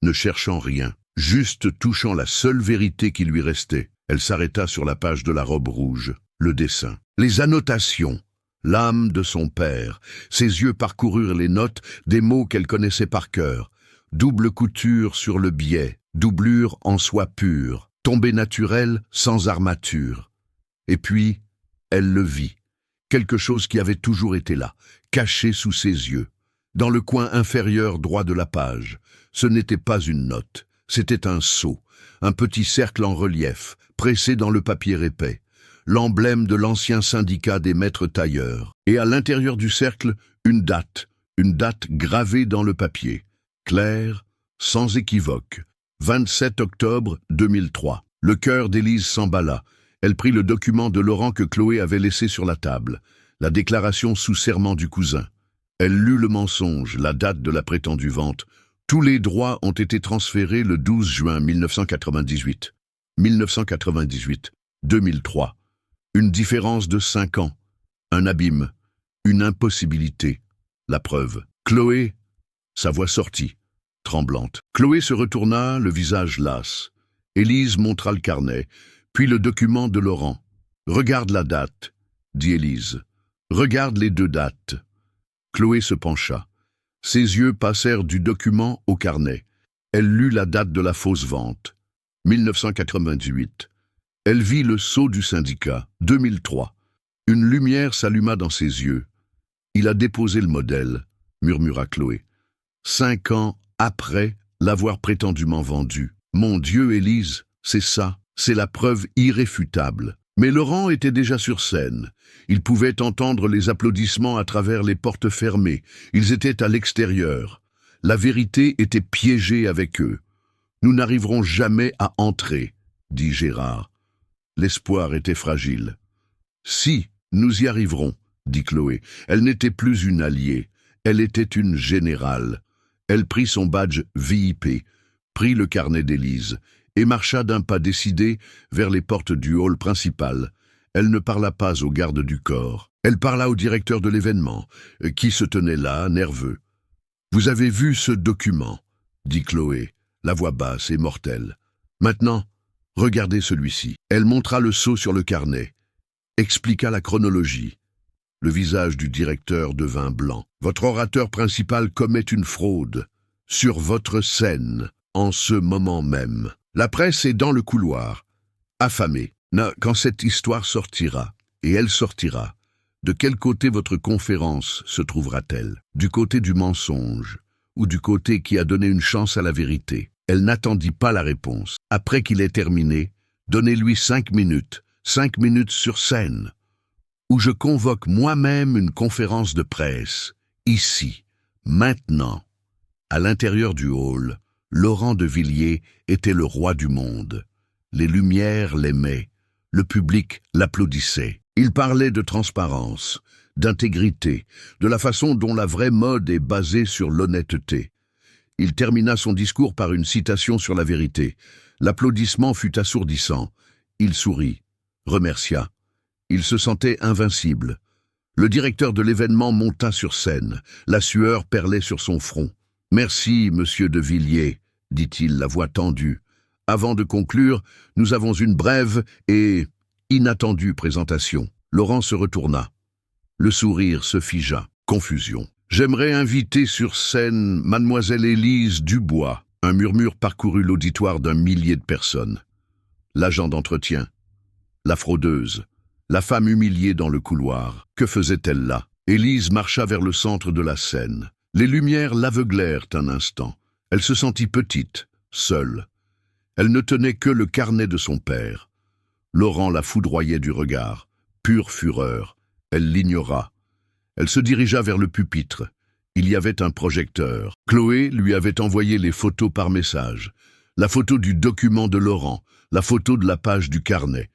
Ne cherchant rien, juste touchant la seule vérité qui lui restait, elle s'arrêta sur la page de la robe rouge, le dessin, les annotations, l'âme de son père. Ses yeux parcoururent les notes, des mots qu'elle connaissait par cœur. Double couture sur le biais, doublure en soie pure, tombée naturelle sans armature. Et puis, elle le vit. Quelque chose qui avait toujours été là, caché sous ses yeux. Dans le coin inférieur droit de la page, ce n'était pas une note, c'était un sceau, un petit cercle en relief, pressé dans le papier épais, l'emblème de l'ancien syndicat des maîtres tailleurs. Et à l'intérieur du cercle, une date gravée dans le papier, claire, sans équivoque, 27 octobre 2003. Le cœur d'Élise s'emballa. Elle prit le document de Laurent que Chloé avait laissé sur la table, la déclaration sous serment du cousin. Elle lut le mensonge, la date de la prétendue vente. Tous les droits ont été transférés le 12 juin 1998. 1998, 2003. Une différence de 5 ans. Un abîme. Une impossibilité. La preuve. Chloé, sa voix sortit, tremblante. Chloé se retourna, le visage las. Élise montra le carnet, puis le document de Laurent. « Regarde la date, » dit Élise. « Regarde les 2 dates. » Chloé se pencha. Ses yeux passèrent du document au carnet. Elle lut la date de la fausse vente. 1998. Elle vit le sceau du syndicat. 2003. Une lumière s'alluma dans ses yeux. Il a déposé le modèle, murmura Chloé. 5 ans après l'avoir prétendument vendu. Mon Dieu, Élise, c'est ça, c'est la preuve irréfutable. Mais Laurent était déjà sur scène. Il pouvait entendre les applaudissements à travers les portes fermées. Ils étaient à l'extérieur. La vérité était piégée avec eux. « Nous n'arriverons jamais à entrer », dit Gérard. L'espoir était fragile. « Si, nous y arriverons », dit Chloé. Elle n'était plus une alliée, elle était une générale. Elle prit son badge VIP, prit le carnet d'Élise, et marcha d'un pas décidé vers les portes du hall principal. Elle ne parla pas au garde du corps. Elle parla au directeur de l'événement, qui se tenait là, nerveux. « Vous avez vu ce document ?» dit Chloé, la voix basse et mortelle. « Maintenant, regardez celui-ci. » Elle montra le sceau sur le carnet, expliqua la chronologie. Le visage du directeur devint blanc. « Votre orateur principal commet une fraude sur votre scène en ce moment même. La presse est dans le couloir, affamée. Quand cette histoire sortira, et elle sortira, de quel côté votre conférence se trouvera-t-elle? Du côté du mensonge, ou du côté qui a donné une chance à la vérité? Elle n'attendit pas la réponse. Après qu'il ait terminé, donnez-lui 5 minutes sur scène, où je convoque moi-même une conférence de presse, ici, maintenant. À l'intérieur du hall, Laurent de Villiers était le roi du monde. Les lumières l'aimaient, le public l'applaudissait. Il parlait de transparence, d'intégrité, de la façon dont la vraie mode est basée sur l'honnêteté. Il termina son discours par une citation sur la vérité. L'applaudissement fut assourdissant. Il sourit, remercia. Il se sentait invincible. Le directeur de l'événement monta sur scène. La sueur perlait sur son front. « Merci, monsieur de Villiers », dit-il, la voix tendue. « Avant de conclure, nous avons une brève et inattendue présentation. » Laurent se retourna. Le sourire se figea. Confusion. « J'aimerais inviter sur scène mademoiselle Élise Dubois. » Un murmure parcourut l'auditoire d'1 millier de personnes. L'agent d'entretien, la fraudeuse, la femme humiliée dans le couloir. Que faisait-elle là? Élise marcha vers le centre de la scène. Les lumières l'aveuglèrent un instant. Elle se sentit petite, seule. Elle ne tenait que le carnet de son père. Laurent la foudroyait du regard. Pure fureur. Elle l'ignora. Elle se dirigea vers le pupitre. Il y avait un projecteur. Chloé lui avait envoyé les photos par message. La photo du document de Laurent, la photo de la page du carnet.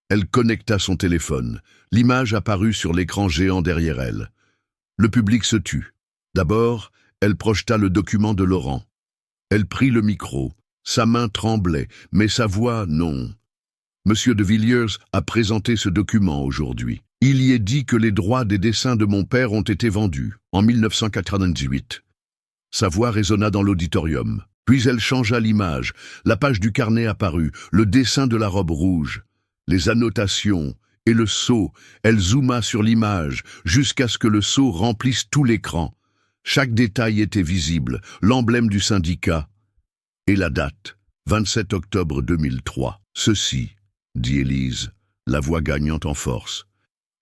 Elle connecta son téléphone. L'image apparut sur l'écran géant derrière elle. Le public se tut. D'abord, elle projeta le document de Laurent. Elle prit le micro. Sa main tremblait, mais sa voix, non. Monsieur de Villiers a présenté ce document aujourd'hui. Il y est dit que les droits des dessins de mon père ont été vendus, en 1998. Sa voix résonna dans l'auditorium. Puis elle changea l'image. La page du carnet apparut, le dessin de la robe rouge, les annotations et le sceau. Elle zooma sur l'image, jusqu'à ce que le sceau remplisse tout l'écran. Chaque détail était visible, l'emblème du syndicat. Et la date, 27 octobre 2003. Ceci, dit Élise, la voix gagnant en force,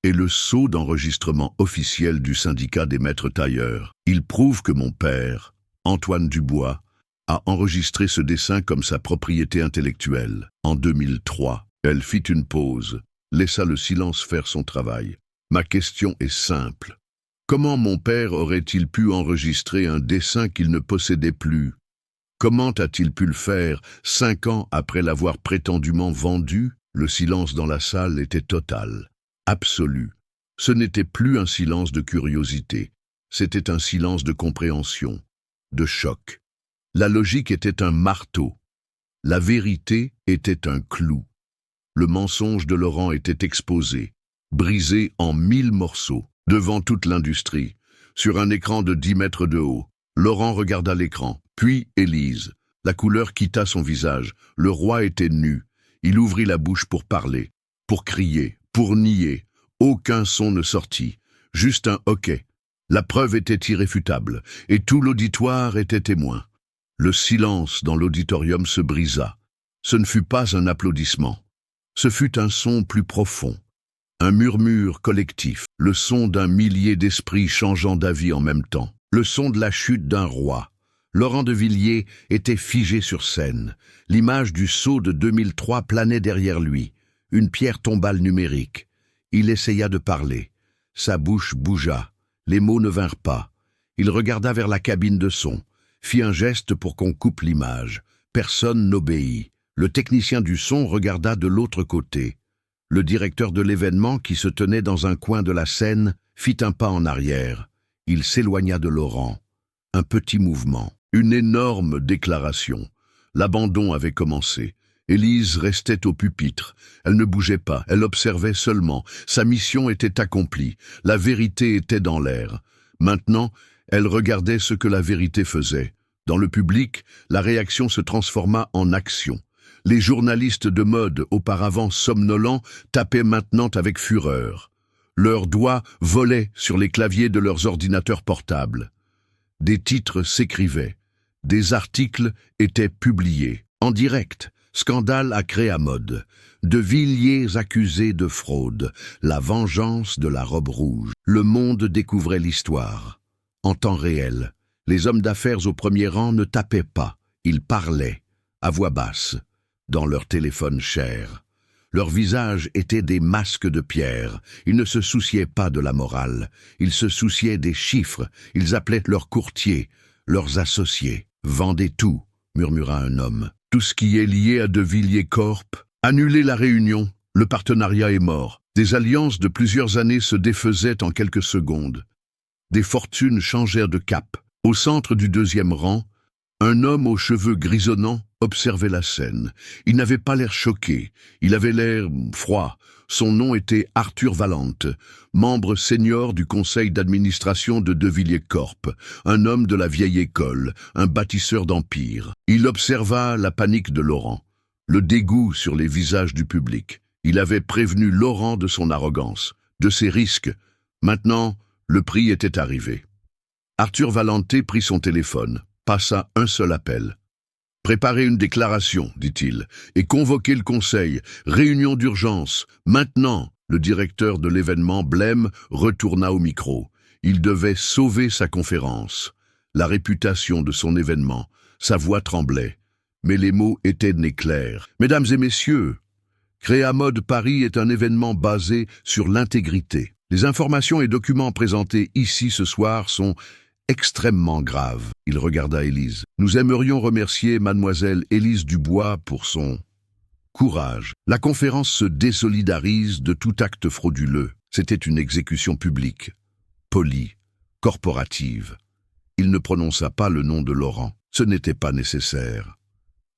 est le sceau d'enregistrement officiel du syndicat des maîtres tailleurs. Il prouve que mon père, Antoine Dubois, a enregistré ce dessin comme sa propriété intellectuelle. En 2003, elle fit une pause, laissa le silence faire son travail. Ma question est simple. Comment mon père aurait-il pu enregistrer un dessin qu'il ne possédait plus? Comment a-t-il pu le faire 5 ans après l'avoir prétendument vendu? Le silence dans la salle était total, absolu. Ce n'était plus un silence de curiosité, c'était un silence de compréhension, de choc. La logique était un marteau, la vérité était un clou. Le mensonge de Laurent était exposé, brisé en 1000 morceaux, devant toute l'industrie, sur un écran de 10 mètres de haut. Laurent regarda l'écran, puis Élise. La couleur quitta son visage, le roi était nu. Il ouvrit la bouche pour parler, pour crier, pour nier. Aucun son ne sortit, juste un hoquet. La preuve était irréfutable, et tout l'auditoire était témoin. Le silence dans l'auditorium se brisa. Ce ne fut pas un applaudissement. Ce fut un son plus profond. Un murmure collectif, le son d'un millier d'esprits changeant d'avis en même temps. Le son de la chute d'un roi. Laurent de Villiers était figé sur scène. L'image du sceau de 2003 planait derrière lui. Une pierre tombale numérique. Il essaya de parler. Sa bouche bougea. Les mots ne vinrent pas. Il regarda vers la cabine de son, fit un geste pour qu'on coupe l'image. Personne n'obéit. Le technicien du son regarda de l'autre côté. Le directeur de l'événement, qui se tenait dans un coin de la scène, fit un pas en arrière. Il s'éloigna de Laurent. Un petit mouvement. Une énorme déclaration. L'abandon avait commencé. Élise restait au pupitre. Elle ne bougeait pas, elle observait seulement. Sa mission était accomplie. La vérité était dans l'air. Maintenant, elle regardait ce que la vérité faisait. Dans le public, la réaction se transforma en action. Les journalistes de mode, auparavant somnolents, tapaient maintenant avec fureur. Leurs doigts volaient sur les claviers de leurs ordinateurs portables. Des titres s'écrivaient. Des articles étaient publiés. En direct, scandale à Créamode. De Villiers accusé de fraude. La vengeance de la robe rouge. Le monde découvrait l'histoire. En temps réel, les hommes d'affaires au premier rang ne tapaient pas. Ils parlaient, à voix basse, dans leur téléphone cher. Leurs visages étaient des masques de pierre. Ils ne se souciaient pas de la morale. Ils se souciaient des chiffres. Ils appelaient leurs courtiers, leurs associés. « Vendez tout », murmura un homme. « Tout ce qui est lié à De Villiers Corp. Annulez la réunion. Le partenariat est mort. » Des alliances de plusieurs années se défaisaient en quelques secondes. Des fortunes changèrent de cap. Au centre du deuxième rang, un homme aux cheveux grisonnants observait la scène. Il n'avait pas l'air choqué, il avait l'air froid. Son nom était Arthur Valente, membre senior du conseil d'administration de Villiers Corp, un homme de la vieille école, un bâtisseur d'empire. Il observa la panique de Laurent, le dégoût sur les visages du public. Il avait prévenu Laurent de son arrogance, de ses risques. Maintenant, le prix était arrivé. Arthur Valente prit son téléphone, passa un seul appel. « Préparez une déclaration, dit-il, et convoquez le conseil. Réunion d'urgence. Maintenant !» Le directeur de l'événement, Blême, retourna au micro. Il devait sauver sa conférence, la réputation de son événement. Sa voix tremblait, mais les mots étaient nés clairs. « Mesdames et messieurs, Créamode Paris est un événement basé sur l'intégrité. Les informations et documents présentés ici ce soir sont extrêmement grave. Il regarda Élise. « Nous aimerions remercier mademoiselle Élise Dubois pour son courage. La conférence se désolidarise de tout acte frauduleux. C'était une exécution publique, polie, corporative. » Il ne prononça pas le nom de Laurent. Ce n'était pas nécessaire.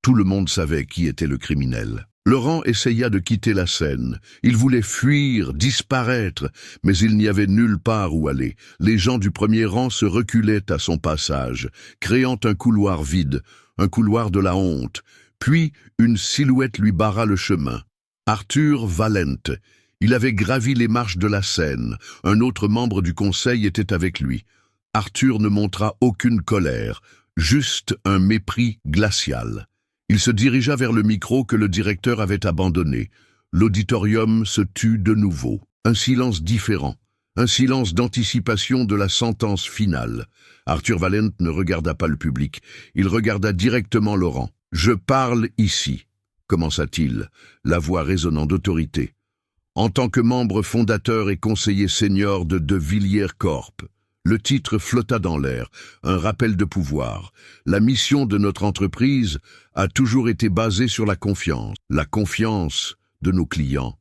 Tout le monde savait qui était le criminel. Laurent essaya de quitter la scène. Il voulait fuir, disparaître, mais il n'y avait nulle part où aller. Les gens du premier rang se reculaient à son passage, créant un couloir vide, un couloir de la honte. Puis, une silhouette lui barra le chemin. Arthur Valente. Il avait gravi les marches de la scène. Un autre membre du conseil était avec lui. Arthur ne montra aucune colère, juste un mépris glacial. Il se dirigea vers le micro que le directeur avait abandonné. L'auditorium se tut de nouveau. Un silence différent, un silence d'anticipation de la sentence finale. Arthur Valente ne regarda pas le public. Il regarda directement Laurent. « Je parle ici », commença-t-il, la voix résonnant d'autorité. « En tant que membre fondateur et conseiller senior de Villiers Corp. » Le titre flotta dans l'air, un rappel de pouvoir. La mission de notre entreprise a toujours été basée sur la confiance de nos clients,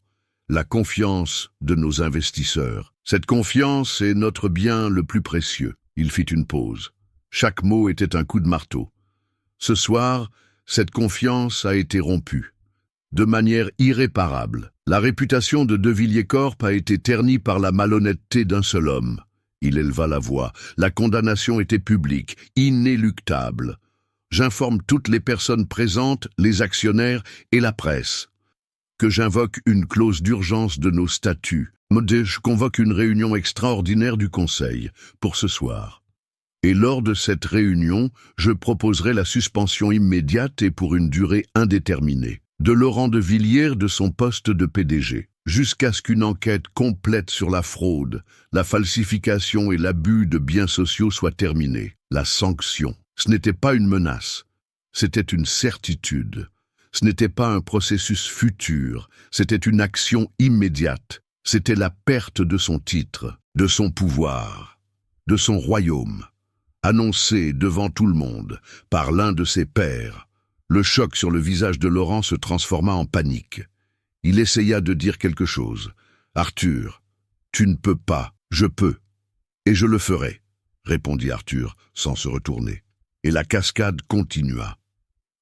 la confiance de nos investisseurs. Cette confiance est notre bien le plus précieux. Il fit une pause. Chaque mot était un coup de marteau. Ce soir, cette confiance a été rompue. De manière irréparable. La réputation de Villiers Corp a été ternie par la malhonnêteté d'un seul homme. Il éleva la voix. La condamnation était publique, inéluctable. J'informe toutes les personnes présentes, les actionnaires et la presse, que j'invoque une clause d'urgence de nos statuts. Je convoque une réunion extraordinaire du Conseil pour ce soir. Et lors de cette réunion, je proposerai la suspension immédiate et pour une durée indéterminée de Laurent de Villiers de son poste de PDG. Jusqu'à ce qu'une enquête complète sur la fraude, la falsification et l'abus de biens sociaux soit terminée. La sanction, ce n'était pas une menace, c'était une certitude. Ce n'était pas un processus futur, c'était une action immédiate. C'était la perte de son titre, de son pouvoir, de son royaume, annoncée devant tout le monde par l'un de ses pairs. Le choc sur le visage de Laurent se transforma en panique. Il essaya de dire quelque chose. « Arthur, tu ne peux pas, je peux. Et je le ferai, » répondit Arthur, sans se retourner. Et la cascade continua.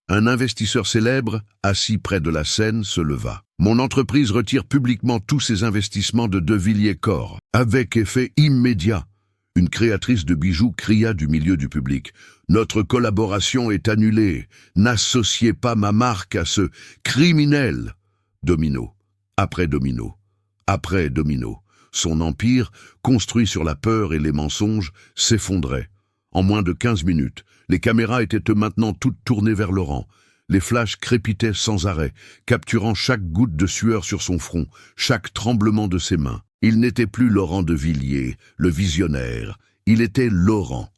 Un investisseur célèbre, assis près de la scène, se leva. « Mon entreprise retire publiquement tous ses investissements de Villiers Corp, avec effet immédiat. » Une créatrice de bijoux cria du milieu du public. « Notre collaboration est annulée. N'associez pas ma marque à ce criminel. » Domino, après domino, après domino. Son empire, construit sur la peur et les mensonges, s'effondrait. En moins de 15 minutes, les caméras étaient maintenant toutes tournées vers Laurent. Les flashs crépitaient sans arrêt, capturant chaque goutte de sueur sur son front, chaque tremblement de ses mains. Il n'était plus Laurent de Villiers, le visionnaire. Il était Laurent,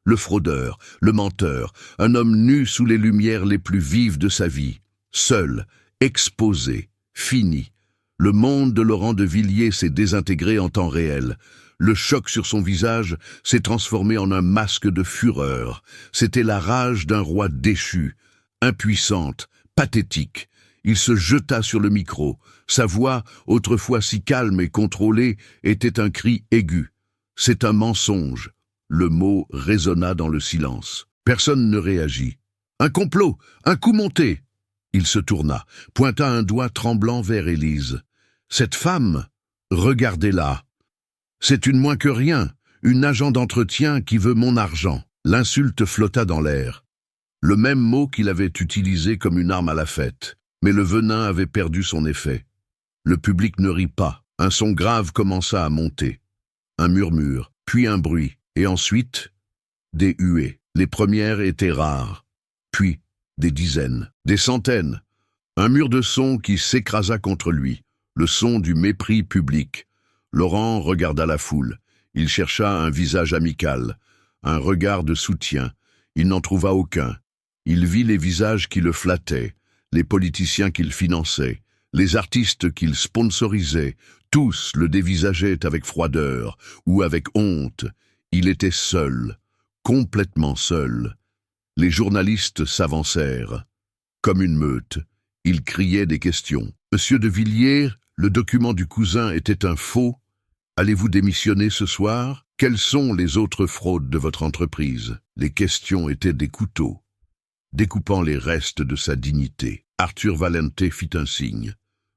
le fraudeur, le menteur, un homme nu sous les lumières les plus vives de sa vie. Seul, exposé, fini. Le monde de Laurent de Villiers s'est désintégré en temps réel. Le choc sur son visage s'est transformé en un masque de fureur. C'était la rage d'un roi déchu, impuissante, pathétique. Il se jeta sur le micro. Sa voix, autrefois si calme et contrôlée, était un cri aigu. « C'est un mensonge !» Le mot résonna dans le silence. Personne ne réagit. « Un complot! Un coup monté !» Il se tourna, pointa un doigt tremblant vers Élise. « Cette femme, regardez-la. C'est une moins que rien, une agent d'entretien qui veut mon argent. » L'insulte flotta dans l'air. Le même mot qu'il avait utilisé comme une arme à la fête. Mais le venin avait perdu son effet. Le public ne rit pas. Un son grave commença à monter. Un murmure, puis un bruit, et ensuite, des huées. Les premières étaient rares. Puis, des dizaines, des centaines. Un mur de son qui s'écrasa contre lui. Le son du mépris public. Laurent regarda la foule. Il chercha un visage amical, un regard de soutien. Il n'en trouva aucun. Il vit les visages qui le flattaient, les politiciens qu'il finançait, les artistes qu'il sponsorisait. Tous le dévisageaient avec froideur ou avec honte. Il était seul, complètement seul. Les journalistes s'avancèrent. Comme une meute, ils criaient des questions. « Monsieur de Villiers, le document du cousin était un faux. Allez-vous démissionner ce soir? Quelles sont les autres fraudes de votre entreprise ?» Les questions étaient des couteaux, découpant les restes de sa dignité. Arthur Valente fit un signe.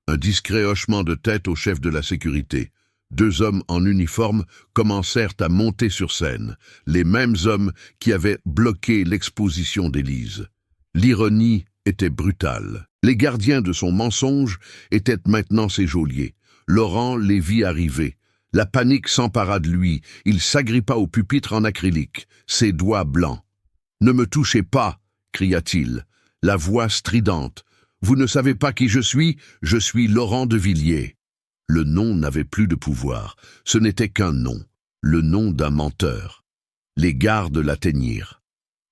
Un discret hochement de tête au chef de la sécurité. 2 hommes en uniforme commencèrent à monter sur scène, les mêmes hommes qui avaient bloqué l'exposition d'Élise. L'ironie était brutale. Les gardiens de son mensonge étaient maintenant ses geôliers. Laurent les vit arriver. La panique s'empara de lui. Il s'agrippa au pupitre en acrylique, ses doigts blancs. « Ne me touchez pas !» cria-t-il, la voix stridente. « Vous ne savez pas qui je suis Laurent de Villiers. » Le nom n'avait plus de pouvoir. Ce n'était qu'un nom, le nom d'un menteur. Les gardes l'atteignirent.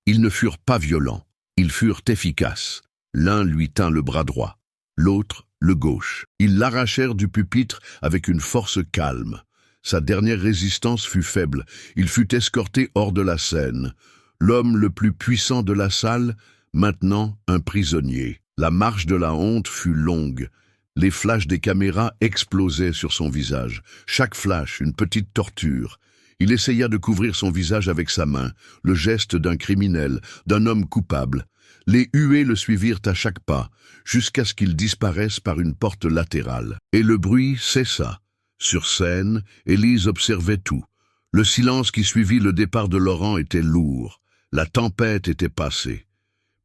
Ils ne furent pas violents, ils furent efficaces. L'un lui tint le bras droit, l'autre le gauche. Ils l'arrachèrent du pupitre avec une force calme. Sa dernière résistance fut faible. Il fut escorté hors de la scène. L'homme le plus puissant de la salle, maintenant un prisonnier. La marche de la honte fut longue. Les flashs des caméras explosaient sur son visage. Chaque flash, une petite torture. Il essaya de couvrir son visage avec sa main, le geste d'un criminel, d'un homme coupable. Les huées le suivirent à chaque pas, jusqu'à ce qu'il disparaisse par une porte latérale. Et le bruit cessa. Sur scène, Élise observait tout. Le silence qui suivit le départ de Laurent était lourd. La tempête était passée.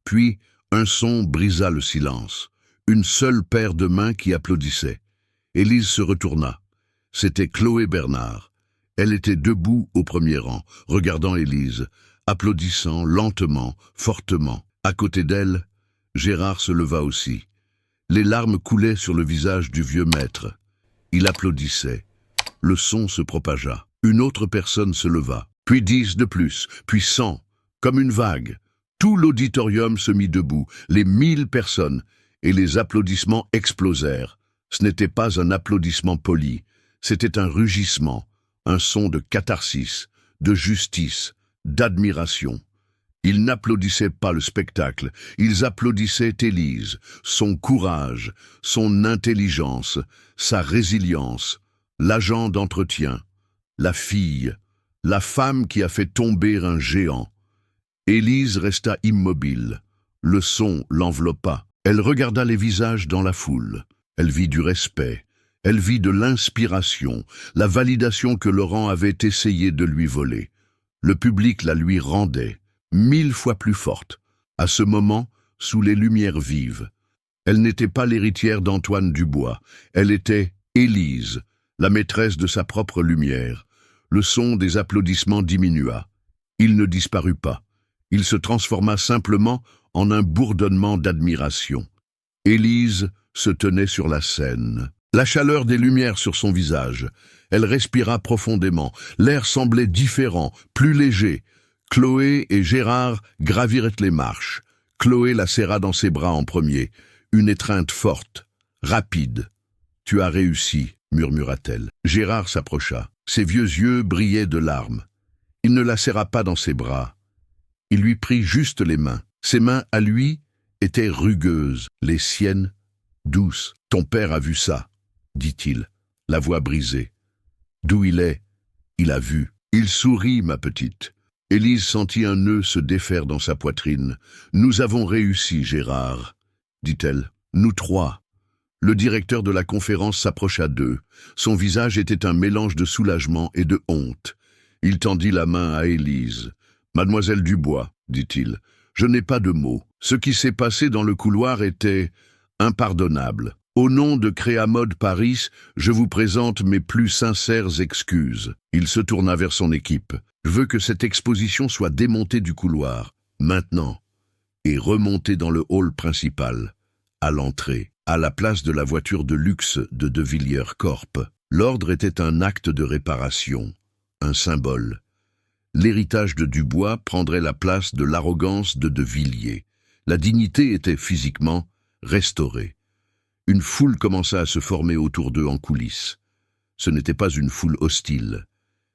Puis, un son brisa le silence. Une seule paire de mains qui applaudissait. Élise se retourna. C'était Chloé Bernard. Elle était debout au premier rang, regardant Élise, applaudissant lentement, fortement. À côté d'elle, Gérard se leva aussi. Les larmes coulaient sur le visage du vieux maître. Il applaudissait. Le son se propagea. Une autre personne se leva, puis 10 de plus, puis 100, comme une vague. Tout l'auditorium se mit debout, les 1000 personnes, et les applaudissements explosèrent. Ce n'était pas un applaudissement poli, c'était un rugissement, un son de catharsis, de justice, d'admiration. Ils n'applaudissaient pas le spectacle, ils applaudissaient Élise, son courage, son intelligence, sa résilience, l'agent d'entretien, la fille, la femme qui a fait tomber un géant. Élise resta immobile, le son l'enveloppa. Elle regarda les visages dans la foule. Elle vit du respect. Elle vit de l'inspiration, la validation que Laurent avait essayé de lui voler. Le public la lui rendait, 1000 fois plus forte. À ce moment, sous les lumières vives. Elle n'était pas l'héritière d'Antoine Dubois. Elle était Élise, la maîtresse de sa propre lumière. Le son des applaudissements diminua. Il ne disparut pas. Il se transforma simplement en un bourdonnement d'admiration. Élise se tenait sur la scène. La chaleur des lumières sur son visage. Elle respira profondément. L'air semblait différent, plus léger. Chloé et Gérard gravirent les marches. Chloé la serra dans ses bras en premier. Une étreinte forte, rapide. « Tu as réussi », murmura-t-elle. Gérard s'approcha. Ses vieux yeux brillaient de larmes. Il ne la serra pas dans ses bras. Il lui prit juste les mains. Ses mains, à lui, étaient rugueuses, les siennes, douces. « Ton père a vu ça, » dit-il, la voix brisée. « D'où il est, il a vu. Il sourit, ma petite. » Élise sentit un nœud se défaire dans sa poitrine. « Nous avons réussi, Gérard, » dit-elle. « Nous 3. » Le directeur de la conférence s'approcha d'eux. Son visage était un mélange de soulagement et de honte. Il tendit la main à Élise. « Mademoiselle Dubois, » dit-il, « je n'ai pas de mots. Ce qui s'est passé dans le couloir était impardonnable. Au nom de Créamode Paris, je vous présente mes plus sincères excuses. » Il se tourna vers son équipe. « Je veux que cette exposition soit démontée du couloir, maintenant, et remontée dans le hall principal, à l'entrée, à la place de la voiture de luxe de Villiers Corp. » L'ordre était un acte de réparation, un symbole. L'héritage de Dubois prendrait la place de l'arrogance de Villiers. La dignité était physiquement restaurée. Une foule commença à se former autour d'eux en coulisses. Ce n'était pas une foule hostile.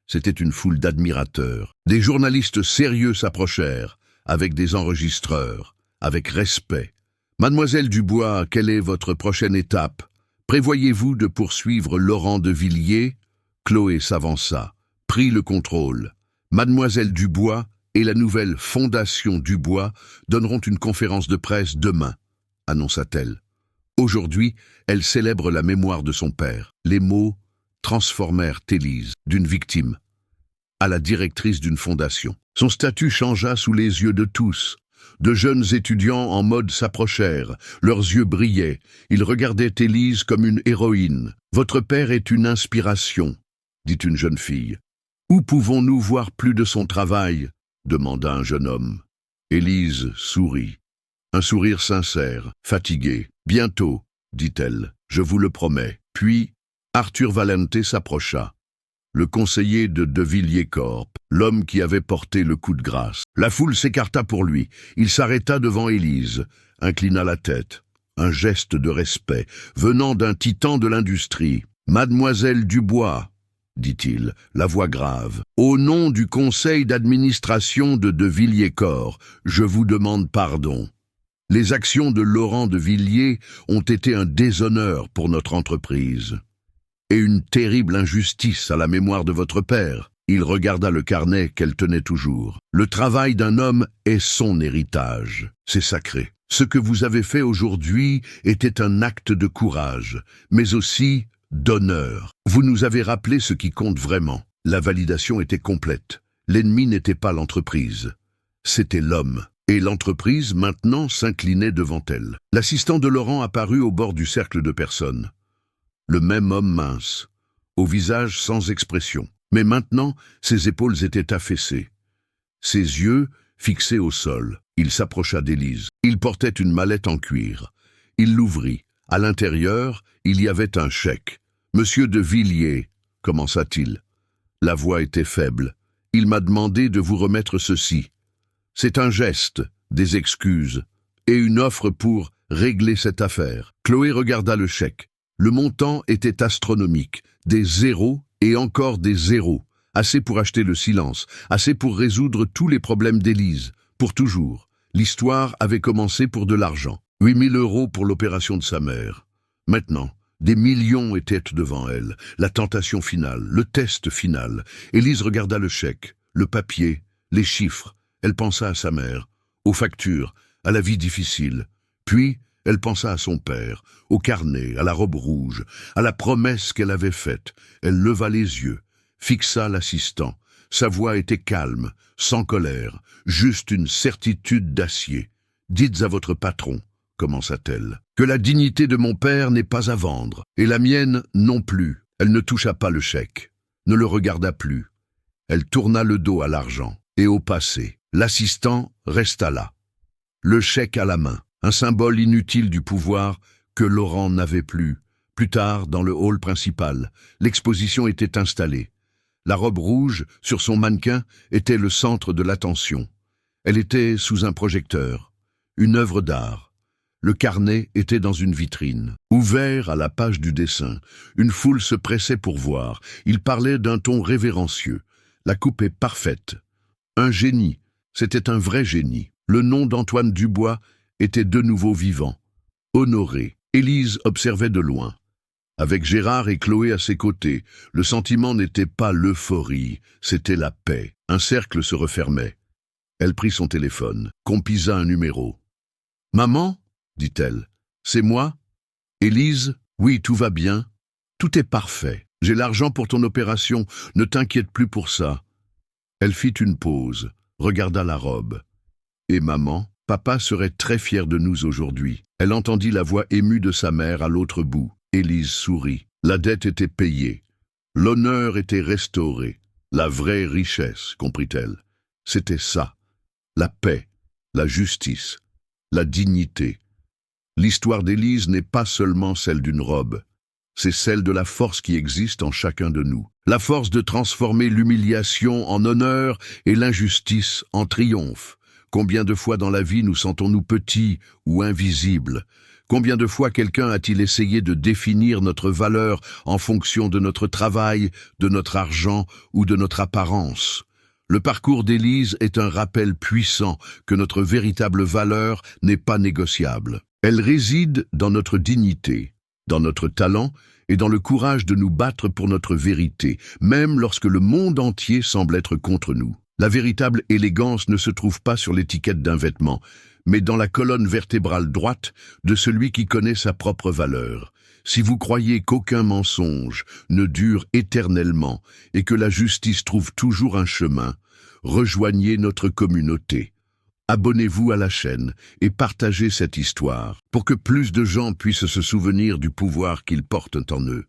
C'était une foule d'admirateurs. Des journalistes sérieux s'approchèrent, avec des enregistreurs, avec respect. Mademoiselle Dubois, quelle est votre prochaine étape? Prévoyez-vous de poursuivre Laurent de Villiers? Chloé s'avança, prit le contrôle. Mademoiselle Dubois et la nouvelle Fondation Dubois donneront une conférence de presse demain, annonça-t-elle. Aujourd'hui, elle célèbre la mémoire de son père. Les mots transformèrent Élise d'une victime à la directrice d'une fondation. Son statut changea sous les yeux de tous. De jeunes étudiants en mode s'approchèrent, leurs yeux brillaient. Ils regardaient Élise comme une héroïne. « Votre père est une inspiration », dit une jeune fille. « Où pouvons-nous voir plus de son travail ?» demanda un jeune homme. Élise sourit. Un sourire sincère, fatigué. « Bientôt, dit-elle, je vous le promets. » Puis, Arthur Valente s'approcha. Le conseiller de Villiers-Corp, l'homme qui avait porté le coup de grâce. La foule s'écarta pour lui. Il s'arrêta devant Élise, inclina la tête. Un geste de respect, venant d'un titan de l'industrie. « Mademoiselle Dubois », dit-il, la voix grave, « au nom du conseil d'administration de Villiers-Corp, je vous demande pardon. Les actions de Laurent de Villiers ont été un déshonneur pour notre entreprise. Et une terrible injustice à la mémoire de votre père. » Il regarda le carnet qu'elle tenait toujours. « Le travail d'un homme est son héritage. C'est sacré. Ce que vous avez fait aujourd'hui était un acte de courage, mais aussi d'honneur. Vous nous avez rappelé ce qui compte vraiment. La validation était complète. L'ennemi n'était pas l'entreprise. C'était l'homme. Et l'entreprise, maintenant, s'inclinait devant elle. L'assistant de Laurent apparut au bord du cercle de personnes. Le même homme mince, au visage sans expression. Mais maintenant, ses épaules étaient affaissées. Ses yeux fixés au sol. Il s'approcha d'Élise. Il portait une mallette en cuir. Il l'ouvrit. À l'intérieur, il y avait un chèque. « Monsieur de Villiers, » commença-t-il. La voix était faible. « Il m'a demandé de vous remettre ceci. C'est un geste, des excuses, et une offre pour régler cette affaire. » Chloé regarda le chèque. Le montant était astronomique, des zéros et encore des zéros, assez pour acheter le silence, assez pour résoudre tous les problèmes d'Élise, pour toujours. L'histoire avait commencé pour de l'argent, 8 000 € pour l'opération de sa mère. Maintenant, des millions étaient devant elle, la tentation finale, le test final. Élise regarda le chèque, le papier, les chiffres. Elle pensa à sa mère, aux factures, à la vie difficile. Puis, elle pensa à son père, au carnet, à la robe rouge, à la promesse qu'elle avait faite. Elle leva les yeux, fixa l'assistant. Sa voix était calme, sans colère, juste une certitude d'acier. « Dites à votre patron, » commença-t-elle, « que la dignité de mon père n'est pas à vendre, et la mienne non plus. » Elle ne toucha pas le chèque, ne le regarda plus. Elle tourna le dos à l'argent et au passé. L'assistant resta là, le chèque à la main. Un symbole inutile du pouvoir que Laurent n'avait plus. Plus tard, dans le hall principal, l'exposition était installée. La robe rouge, sur son mannequin, était le centre de l'attention. Elle était sous un projecteur, une œuvre d'art. Le carnet était dans une vitrine. Ouvert à la page du dessin, une foule se pressait pour voir. Il parlait d'un ton révérencieux. La coupe est parfaite. Un génie, c'était un vrai génie. Le nom d'Antoine Dubois était de nouveau vivant. Honoré, Élise observait de loin. Avec Gérard et Chloé à ses côtés, le sentiment n'était pas l'euphorie, c'était la paix. Un cercle se refermait. Elle prit son téléphone, compisa un numéro. « Maman ?» dit-elle. « C'est moi ?»« Élise ? Oui, tout va bien. Tout est parfait. J'ai l'argent pour ton opération, ne t'inquiète plus pour ça. » Elle fit une pause, regarda la robe. « Et maman ? Papa serait très fier de nous aujourd'hui. » Elle entendit la voix émue de sa mère à l'autre bout. Élise sourit. La dette était payée. L'honneur était restauré. La vraie richesse, comprit-elle. C'était ça. La paix, la justice, la dignité. L'histoire d'Élise n'est pas seulement celle d'une robe. C'est celle de la force qui existe en chacun de nous. La force de transformer l'humiliation en honneur et l'injustice en triomphe. Combien de fois dans la vie nous sentons-nous petits ou invisibles? Combien de fois quelqu'un a-t-il essayé de définir notre valeur en fonction de notre travail, de notre argent ou de notre apparence? Le parcours d'Élise est un rappel puissant que notre véritable valeur n'est pas négociable. Elle réside dans notre dignité, dans notre talent et dans le courage de nous battre pour notre vérité, même lorsque le monde entier semble être contre nous. La véritable élégance ne se trouve pas sur l'étiquette d'un vêtement, mais dans la colonne vertébrale droite de celui qui connaît sa propre valeur. Si vous croyez qu'aucun mensonge ne dure éternellement et que la justice trouve toujours un chemin, rejoignez notre communauté. Abonnez-vous à la chaîne et partagez cette histoire pour que plus de gens puissent se souvenir du pouvoir qu'ils portent en eux.